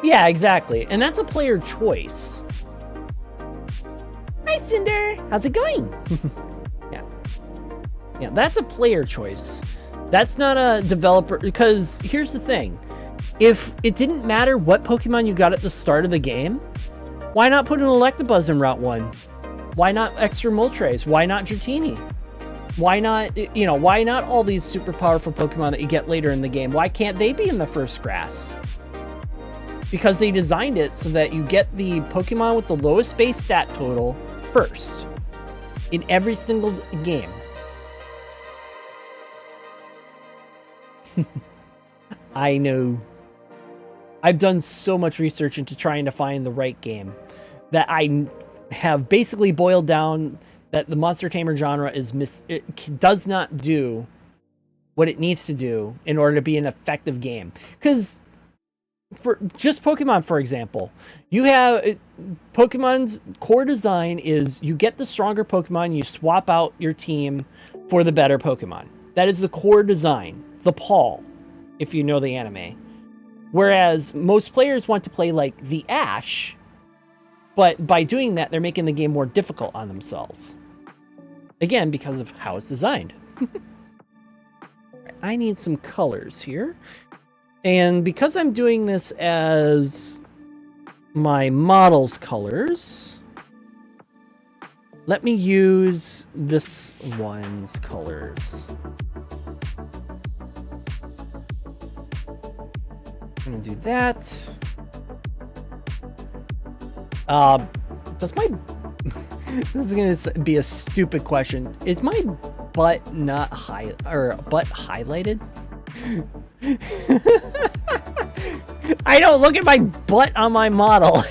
Yeah, exactly. And that's a player choice. Hi, Cinder. How's it going? Yeah, that's a player choice. That's not a developer, because here's the thing. If it didn't matter what Pokemon you got at the start of the game, why not put an Electabuzz in Route 1? Why not extra Moltres? Why not Dratini? Why not, you know, why not all these super powerful Pokemon that you get later in the game? Why can't they be in the first grass? Because they designed it so that you get the Pokemon with the lowest base stat total first in every single game. I know. I've done so much research into trying to find the right game that I have basically boiled down that the Monster Tamer genre it does not do what it needs to do in order to be an effective game. Because for just Pokemon, for example, you have Pokemon's core design is you get the stronger Pokemon, you swap out your team for the better Pokemon. That is the core design, the Paul, if you know the anime. Whereas most players want to play like the Ash, But by doing that, they're making the game more difficult on themselves. Again, because of how it's designed. I need some colors here. And because I'm doing this as my model's colors, let me use this one's colors. I'm gonna do that. Does my... This is gonna be a stupid question. Is my butt not butt highlighted? I don't look at my butt on my model.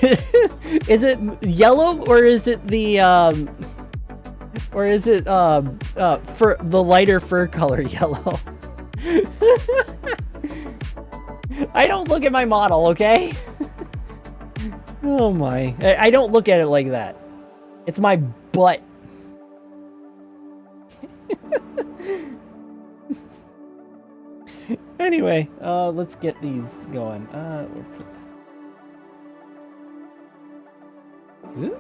Is it yellow or is it the for the lighter fur color yellow? I don't look at my model, okay? Oh my. I don't look at it like that. It's my butt. Anyway, let's get these going. Ooh.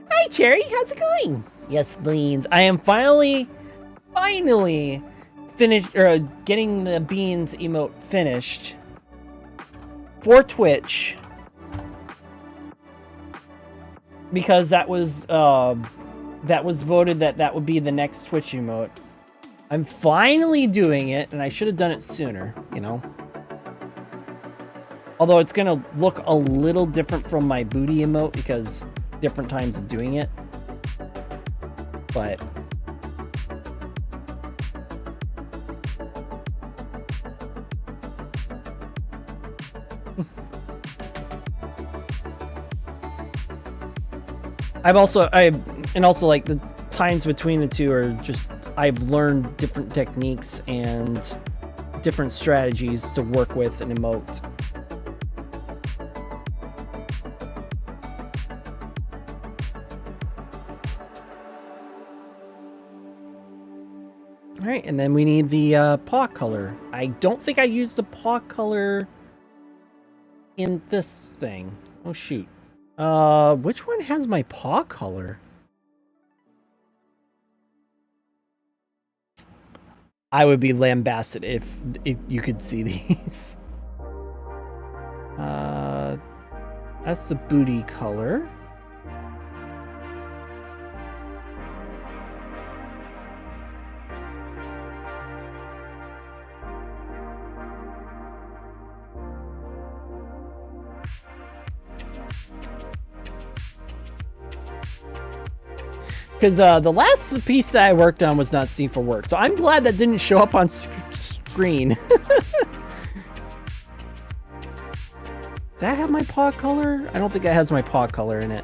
Hi, Cherry. How's it going? Yes, Beans. I am finally finished, or getting the Beans emote finished for Twitch, because that was voted that would be the next Twitch emote. I'm finally doing it, and I should have done it sooner, you know. Although it's gonna look a little different from my booty emote because different times of doing it. But and also like the times between the two are just, I've learned different techniques and different strategies to work with an emote. All right, and then we need the paw color. I don't think I used the paw color in this thing. Oh shoot. Which one has my paw color? I would be lambasted if you could see these. That's the booty color. Because the last piece that I worked on was not seen for work, so I'm glad that didn't show up on screen. Does that have my paw color? I don't think it has my paw color in it.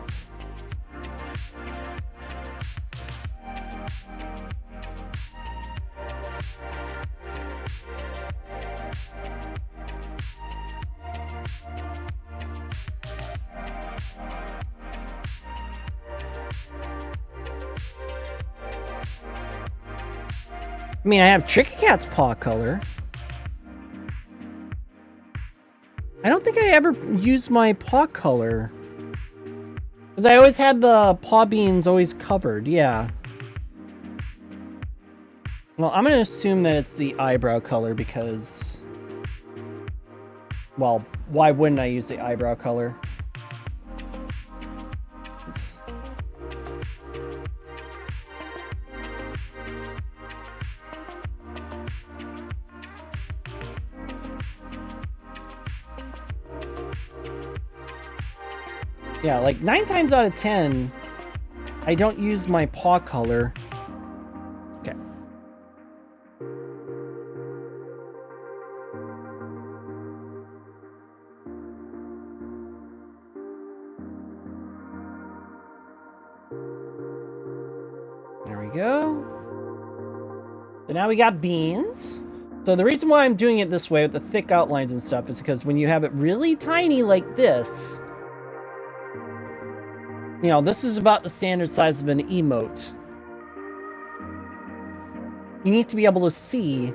I mean, I have Tricky Cat's paw color. I don't think I ever used my paw color. Because I always had the paw beans always covered, yeah. Well, I'm going to assume that it's the eyebrow color because... Well, why wouldn't I use the eyebrow color? Oops. Yeah, like 9 times out of 10, I don't use my paw color. Okay. There we go. So now we got beans. So the reason why I'm doing it this way with the thick outlines and stuff is because when you have it really tiny like this, you know, this is about the standard size of an emote. You need to be able to see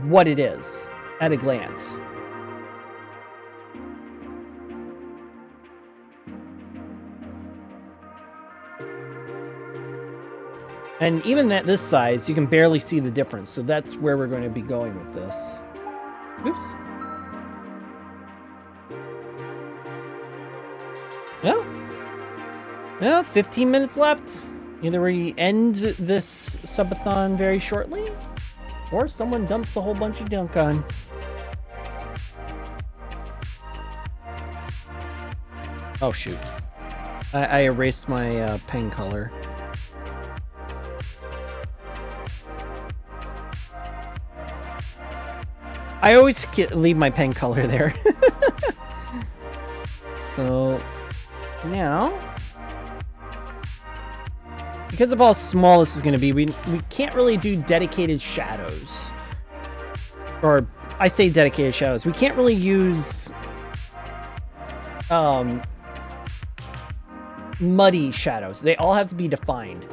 what it is at a glance. And even at this size, you can barely see the difference. So that's where we're going to be going with this. Oops. Well, 15 minutes left. Either we end this subathon very shortly, or someone dumps a whole bunch of junk on. Oh, shoot. I erased my pen color. I always leave my pen color there. So, now, because of how small this is going to be, we can't really do dedicated shadows. Or, I say dedicated shadows. We can't really use muddy shadows. They all have to be defined.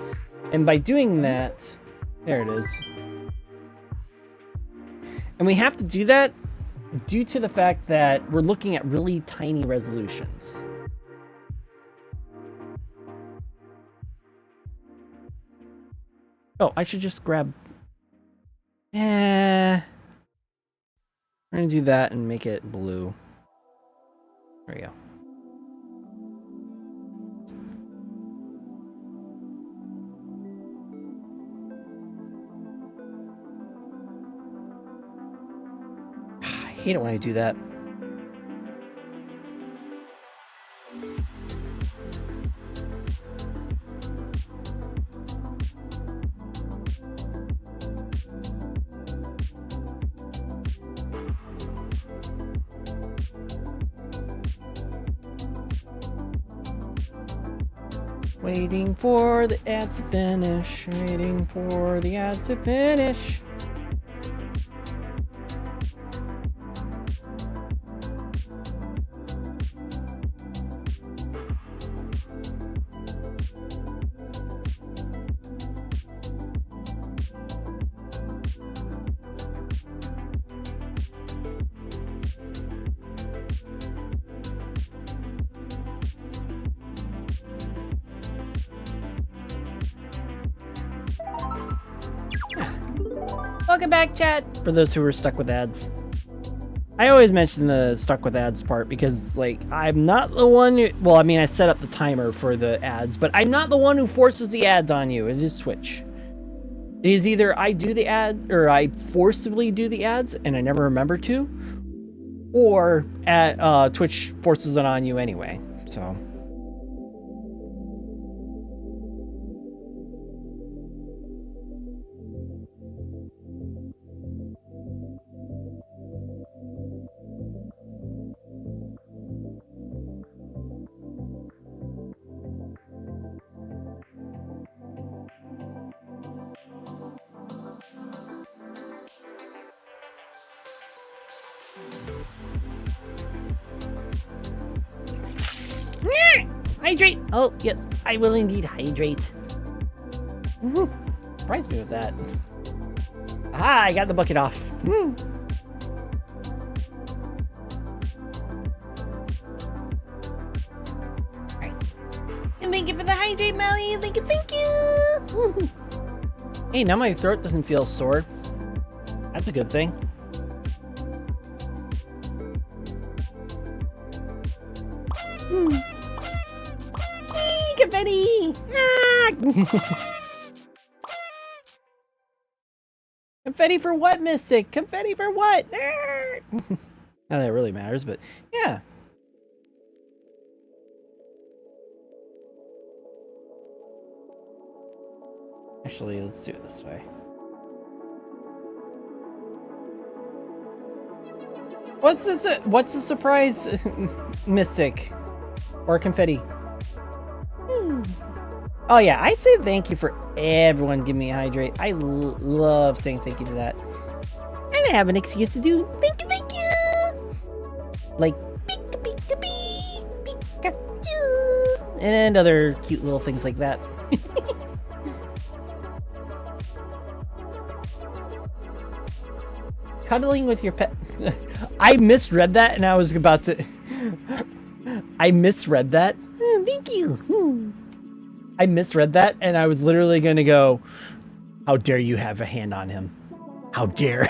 And by doing that, there it is. And we have to do that due to the fact that we're looking at really tiny resolutions. Oh, I should just grab... We're gonna do that and make it blue. There we go. I hate it when I do that. Waiting for the ads to finish. Waiting for the ads to finish. Welcome back, chat! For those who were stuck with ads. I always mention the stuck with ads part because, like, I'm not the one who... Well, I mean, I set up the timer for the ads, but I'm not the one who forces the ads on you. It is Twitch. It is either I do the ads, or I forcibly do the ads, and I never remember to, or Twitch forces it on you anyway, so... Hydrate! Oh, yes, I will indeed hydrate. Surprised me with that. Ah, I got the bucket off. Right. And thank you for the hydrate, Melly. Thank you. Hey, now my throat doesn't feel sore. That's a good thing. Confetti! Confetti for what, Mystic? Confetti for what? Not that it really matters, but yeah. Actually, let's do it this way. What's the surprise, Mystic? Or Confetti? Oh yeah, I'd say thank you for everyone giving me a hydrate. I love saying thank you to that. And I have an excuse to do thank you. Like Pikachu. And other cute little things like that. Cuddling with your pet. I misread that and I was about to... I misread that. Thank you. I misread that, and I was literally going to go, how dare you have a hand on him? How dare.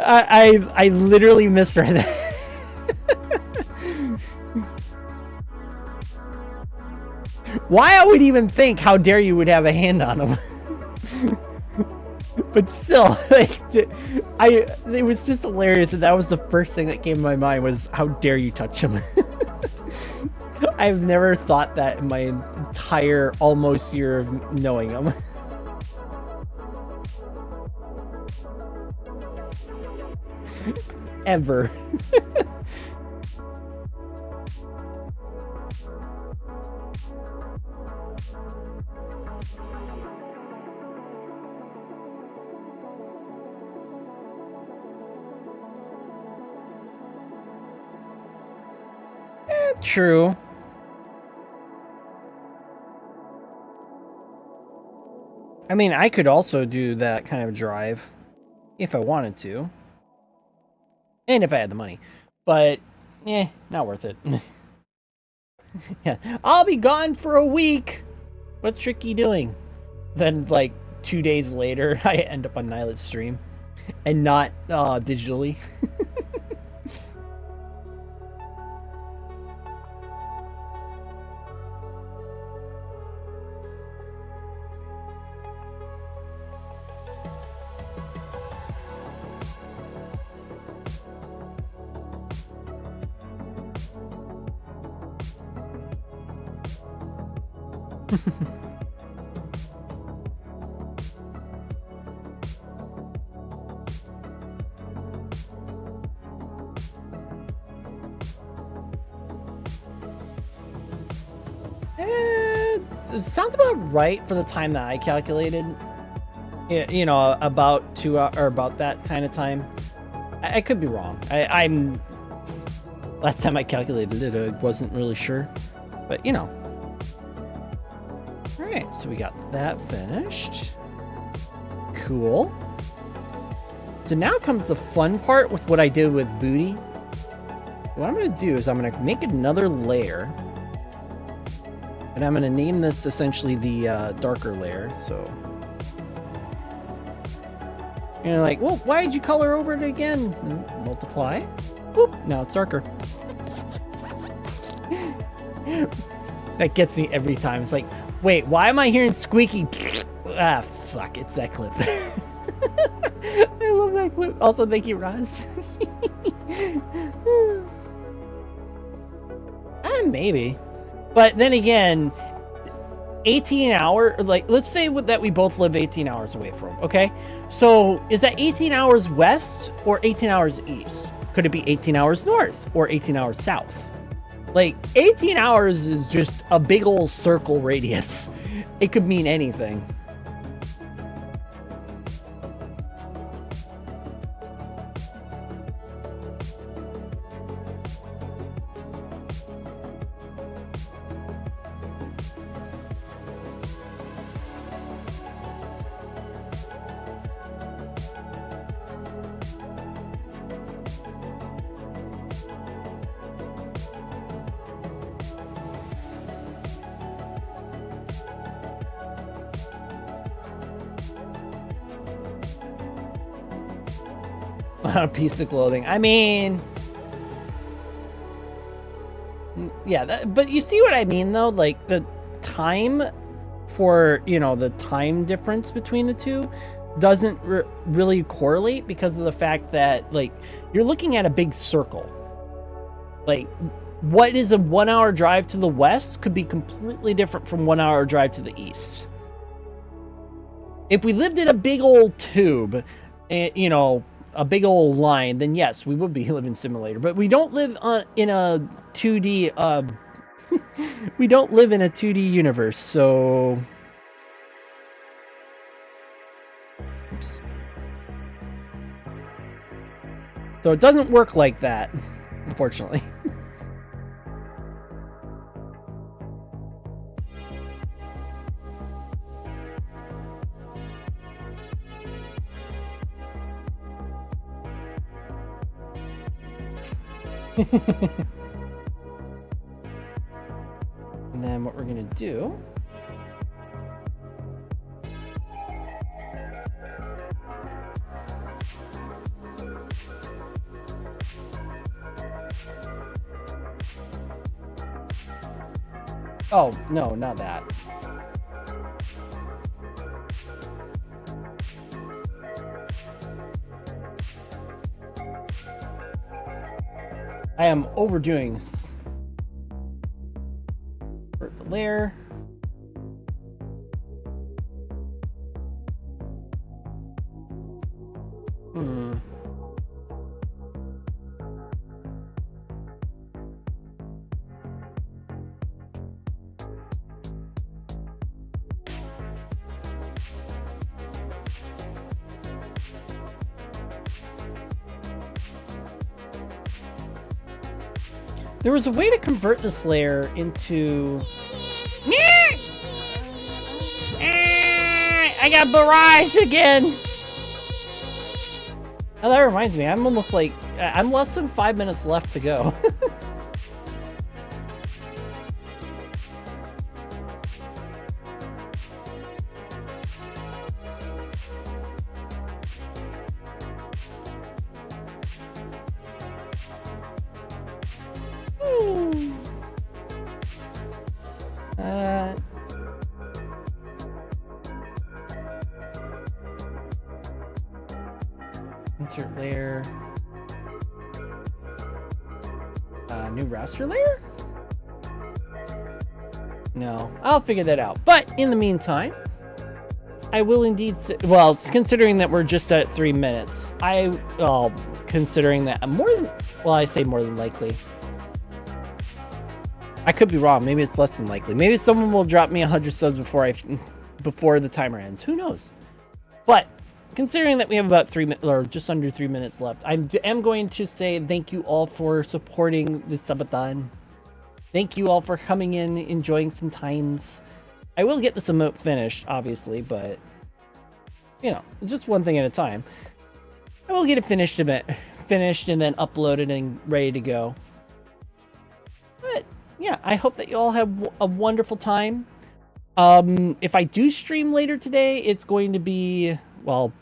I literally misread that. Why I would even think how dare you would have a hand on him. But still, like, it was just hilarious, and that was the first thing that came to my mind was how dare you touch him. I've never thought that in my entire almost year of knowing him. Ever. True. I mean, I could also do that kind of drive if I wanted to. And if I had the money. But, not worth it. Yeah, I'll be gone for a week. What's Tricky doing? Then, like, 2 days later, I end up on Nylet's stream. And not digitally. It sounds about right for the time that I calculated. You know, about 2 hours, or about that kind of time. I could be wrong. I'm last time I calculated it, I wasn't really sure, but you know. All right, so we got that finished. Cool. So now comes the fun part with what I did with Booty. What I'm going to do is I'm going to make another layer. And I'm going to name this essentially the darker layer, so. And you're like, well, why did you color over it again? And multiply. Whoop, now it's darker. That gets me every time. It's like, wait, why am I hearing squeaky? Ah, fuck, it's that clip. I love that clip. Also, thank you, Roz. Maybe. But then again, 18 hours, like, let's say that we both live 18 hours away from, okay? So is that 18 hours west or 18 hours east? Could it be 18 hours north or 18 hours south? Like, 18 hours is just a big old circle radius. It could mean anything. A piece of clothing. I mean, yeah, but you see what I mean, though? Like, the time for, you know, the time difference between the two doesn't really correlate because of the fact that, like, you're looking at a big circle. Like, what is a 1 hour drive to the west could be completely different from 1 hour drive to the east. If we lived in a big old tube, you know, a big old line, then yes, we would be living simulator. But we don't live in a 2D. We don't live in a 2D universe, so. Oops. So it doesn't work like that, unfortunately. And then what we're gonna do... Oh, no, not that. I am overdoing this. For the layer. There was a way to convert this layer into... I got barraged again! Oh, that reminds me, I'm almost like... I'm less than 5 minutes left to go. Insert layer. New raster layer? No, I'll figure that out. But in the meantime, I will indeed well, considering that we're just at 3 minutes, considering that more than, well, I say more than likely. I could be wrong. Maybe it's less than likely. Maybe someone will drop me 100 subs before the timer ends. Who knows? But considering that we have about 3 minutes, or just under 3 minutes left, I am going to say thank you all for supporting the subathon. Thank you all for coming in, enjoying some times. I will get this emote finished, obviously, but you know, just one thing at a time. I will get it finished and then uploaded and ready to go. But yeah, I hope that you all have a wonderful time. If I do stream later today, it's going to be, well,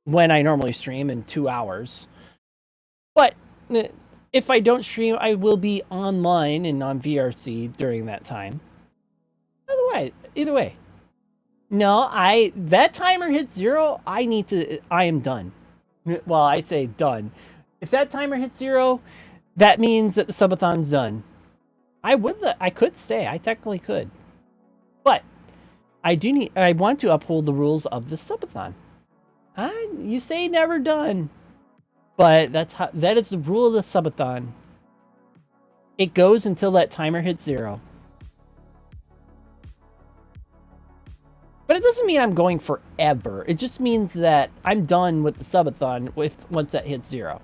when I normally stream in 2 hours. But if I don't stream, I will be online and on VRC during that time. Either way. No, that timer hits 0, I am done. Well, I say done. If that timer hits 0, that means that the subathon's done. I could stay. I technically could. But I want to uphold the rules of the subathon. You say never done. But that is the rule of the subathon. It goes until that timer hits 0. But it doesn't mean I'm going forever. It just means that I'm done with the subathon once that hits 0.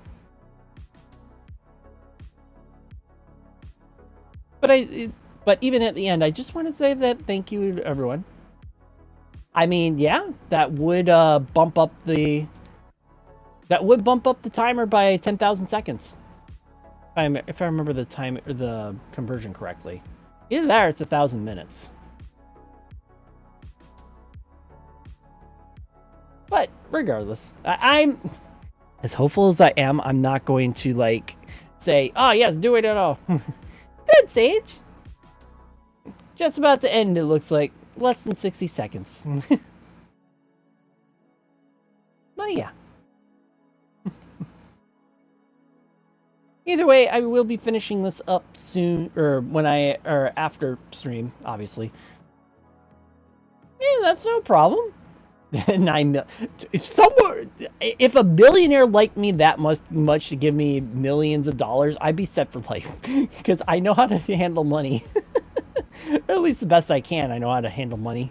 But even at the end, I just want to say that thank you to everyone. I mean, yeah, that would bump up the timer by 10,000 seconds. If I remember the conversion correctly. Either that or it's 1,000 minutes. But regardless, I'm as hopeful as I am. I'm not going to like say, "Oh yes, do it at all." Good, Sage. Just about to end. It looks like less than 60 seconds. But yeah. Either way, I will be finishing this up soon, or after stream, obviously. Yeah, that's no problem. 9 mil. If a billionaire liked me that much to give me millions of dollars, I'd be set for life because I know how to handle money. Or at least the best I can. I know how to handle money.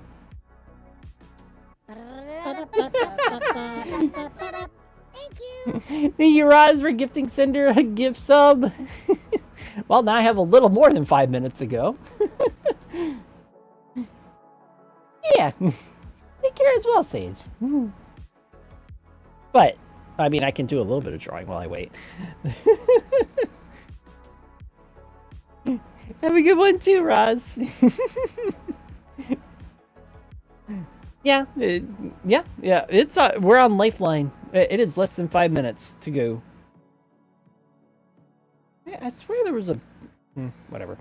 Thank you, Roz, for gifting Cinder a gift sub. Well, now I have a little more than 5 minutes to go. Yeah. Take care as well, Sage. But I mean, I can do a little bit of drawing while I wait. Have a good one too, Roz. Yeah, yeah. It's we're on Lifeline. It is less than 5 minutes to go. Yeah, I swear there was a whatever.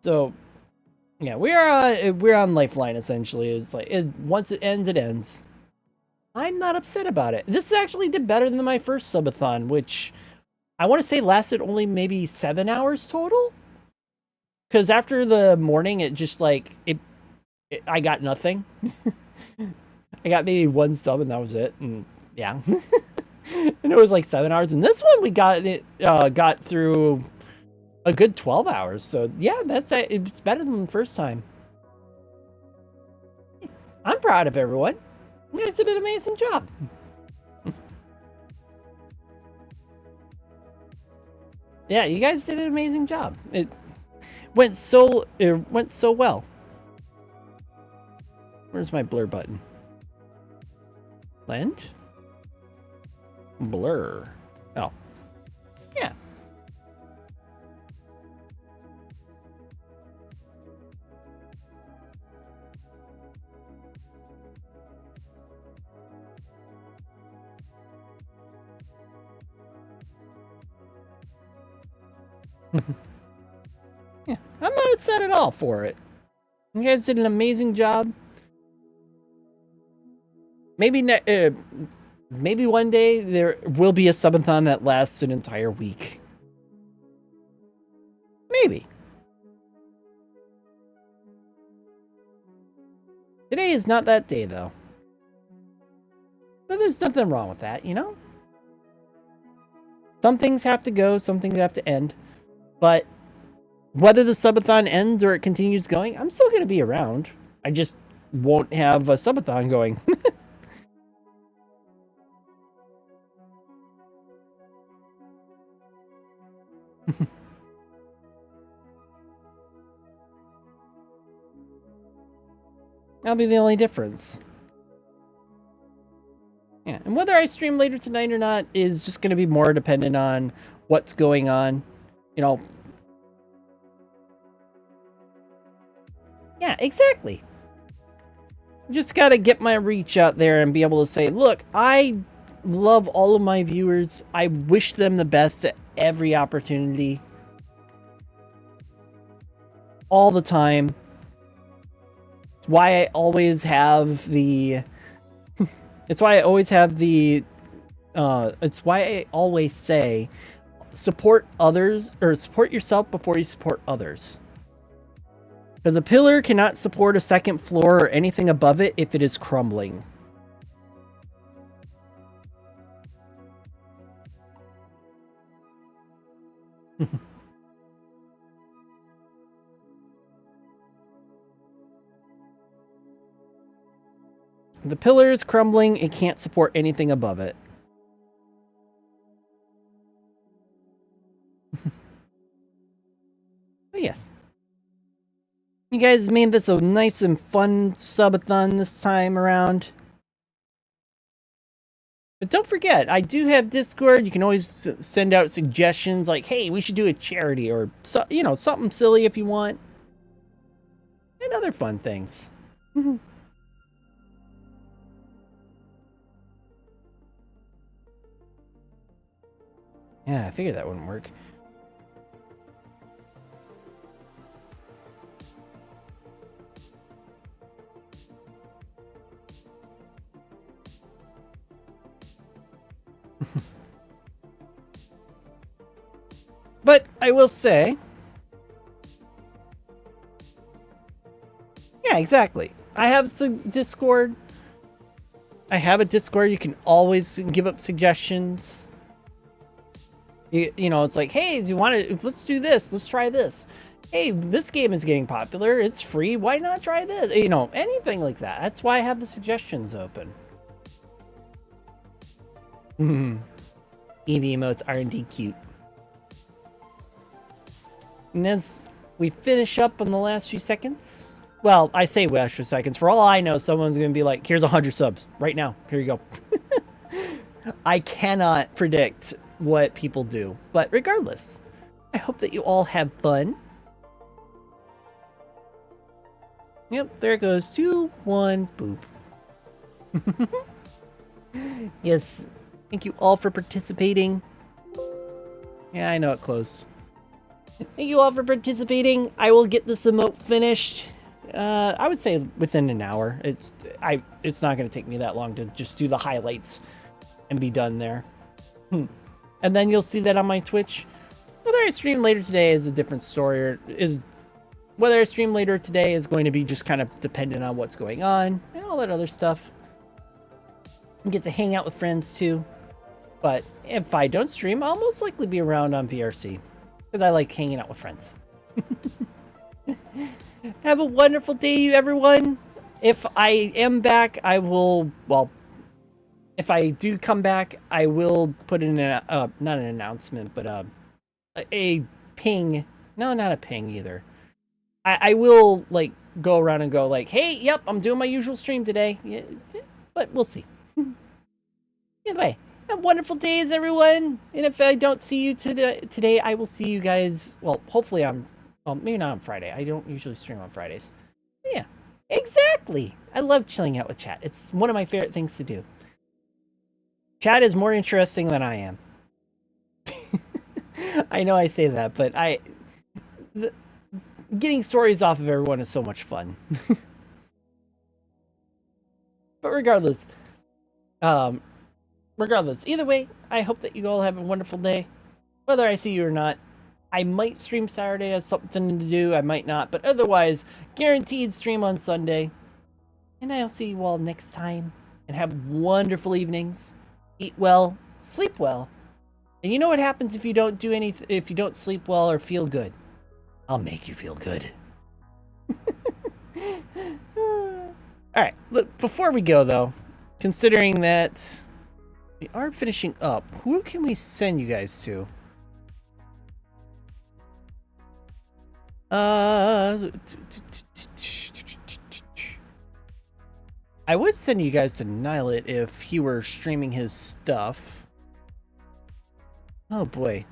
So yeah, we're on Lifeline essentially. It's like once it ends, it ends. I'm not upset about it. This actually did better than my first subathon, which I want to say lasted only maybe 7 hours total. Because after the morning, it just like I got nothing. I got maybe 1 sub and that was it. And yeah, and it was like 7 hours. And this one we got through a good 12 hours. So yeah, it's better than the first time. I'm proud of everyone. You guys did an amazing job. Yeah, you guys did an amazing job. It went so well. Where's my blur button? Blend? Blur. Oh. Yeah. Yeah, I'm not upset at all for it. You guys did an amazing job. Maybe maybe one day there will be a subathon that lasts an entire week. Maybe. Today is not that day, though. But there's nothing wrong with that, you know? Some things have to go, some things have to end. But whether the subathon ends or it continues going, I'm still going to be around. I just won't have a subathon going. That'll be the only difference. Yeah, and whether I stream later tonight or not is just going to be more dependent on what's going on. You know. Yeah, exactly. Just got to get my reach out there and be able to say, look, I love all of my viewers. I wish them the best at every opportunity. All the time. It's why I always have the... It's why I always have the... it's why I always say, support others, or support yourself before you support others. Because a pillar cannot support a second floor or anything above it if it is crumbling. The pillar is crumbling, it can't support anything above it. But yes. You guys made this a nice and fun subathon this time around. But don't forget, I do have Discord. You can always send out suggestions like, hey, we should do a charity or, you know, something silly if you want. And other fun things. Yeah, I figured that wouldn't work. But I will say... Yeah, exactly. I have some Discord. I have a Discord. You can always give up suggestions. You know, it's like, hey, do you want to... Let's do this. Let's try this. Hey, this game is getting popular. It's free. Why not try this? You know, anything like that. That's why I have the suggestions open. EV emotes are indeed cute. And as we finish up in the last few seconds, well, I say last few seconds. For all I know, someone's going to be like, here's 100 subs right now. Here you go. I cannot predict what people do. But regardless, I hope that you all have fun. Yep, there it goes. 2, 1, boop. Yes, thank you all for participating. Yeah, I know it closed. Thank you all for participating. I will get this emote finished. I would say within an hour. It's not going to take me that long to just do the highlights and be done there. And then you'll see that on my Twitch. Whether I stream later today is a different story, or whether I stream later today is going to be just kind of dependent on what's going on and all that other stuff. I get to hang out with friends too. But if I don't stream, I'll most likely be around on VRC because I like hanging out with friends. Have a wonderful day, you everyone. If I am back, I will, well, if I do come back, I will put in not an announcement, but a ping. No, not a ping either. I will like go around and go like, hey, yep, I'm doing my usual stream today. Yeah, but we'll see. Anyway, have wonderful days, everyone. And if I don't see you today, I will see you guys. Well, hopefully well, maybe not on Friday. I don't usually stream on Fridays. Yeah, exactly. I love chilling out with chat. It's one of my favorite things to do. Chat is more interesting than I am. I know I say that, but getting stories off of everyone is so much fun. But regardless, either way, I hope that you all have a wonderful day. Whether I see you or not, I might stream Saturday as something to do, I might not, but otherwise, guaranteed stream on Sunday. And I'll see you all next time, and have wonderful evenings. Eat well, sleep well. And you know what happens if you don't if you don't sleep well or feel good? I'll make you feel good. Alright, look, before we go though, considering that we are finishing up, who can we send you guys to? I would send you guys to Nilet if he were streaming his stuff. Oh boy.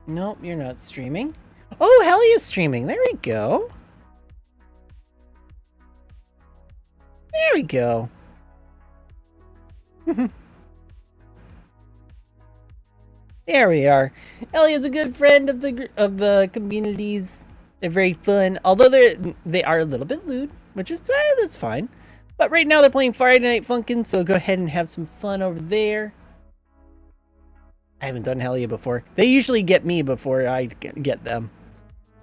Nope, you're not streaming. Oh, Helia's streaming. There we go. There we go. There we are. Elia's a good friend of the communities. They're very fun, although they are a little bit lewd, which is that's fine. But right now they're playing Friday Night Funkin', so go ahead and have some fun over there. I haven't done Helia before. They usually get me before I get them.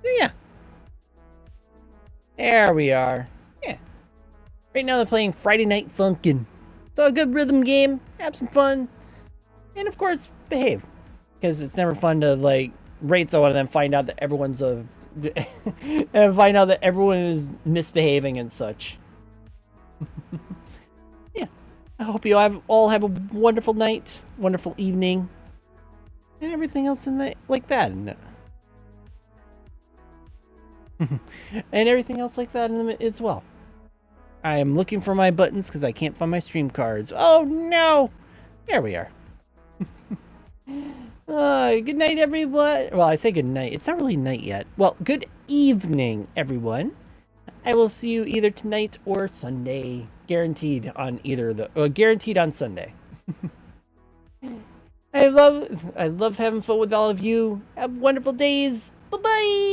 So yeah. There we are. Yeah. Right now they're playing Friday Night Funkin'. So a good rhythm game. Have some fun. And of course, behave. Because it's never fun to like rate someone and then find out that everyone's and find out that everyone is misbehaving and such. Yeah. I hope you all have a wonderful night, wonderful evening. And everything else in like that. And everything else like that as well. I am looking for my buttons because I can't find my stream cards. Oh no! There we are. Good night, everyone. Well, I say good night. It's not really night yet. Well, good evening, everyone. I will see you either tonight or Sunday. Guaranteed on guaranteed on Sunday. I love having fun with all of you. Have wonderful days. Bye-bye.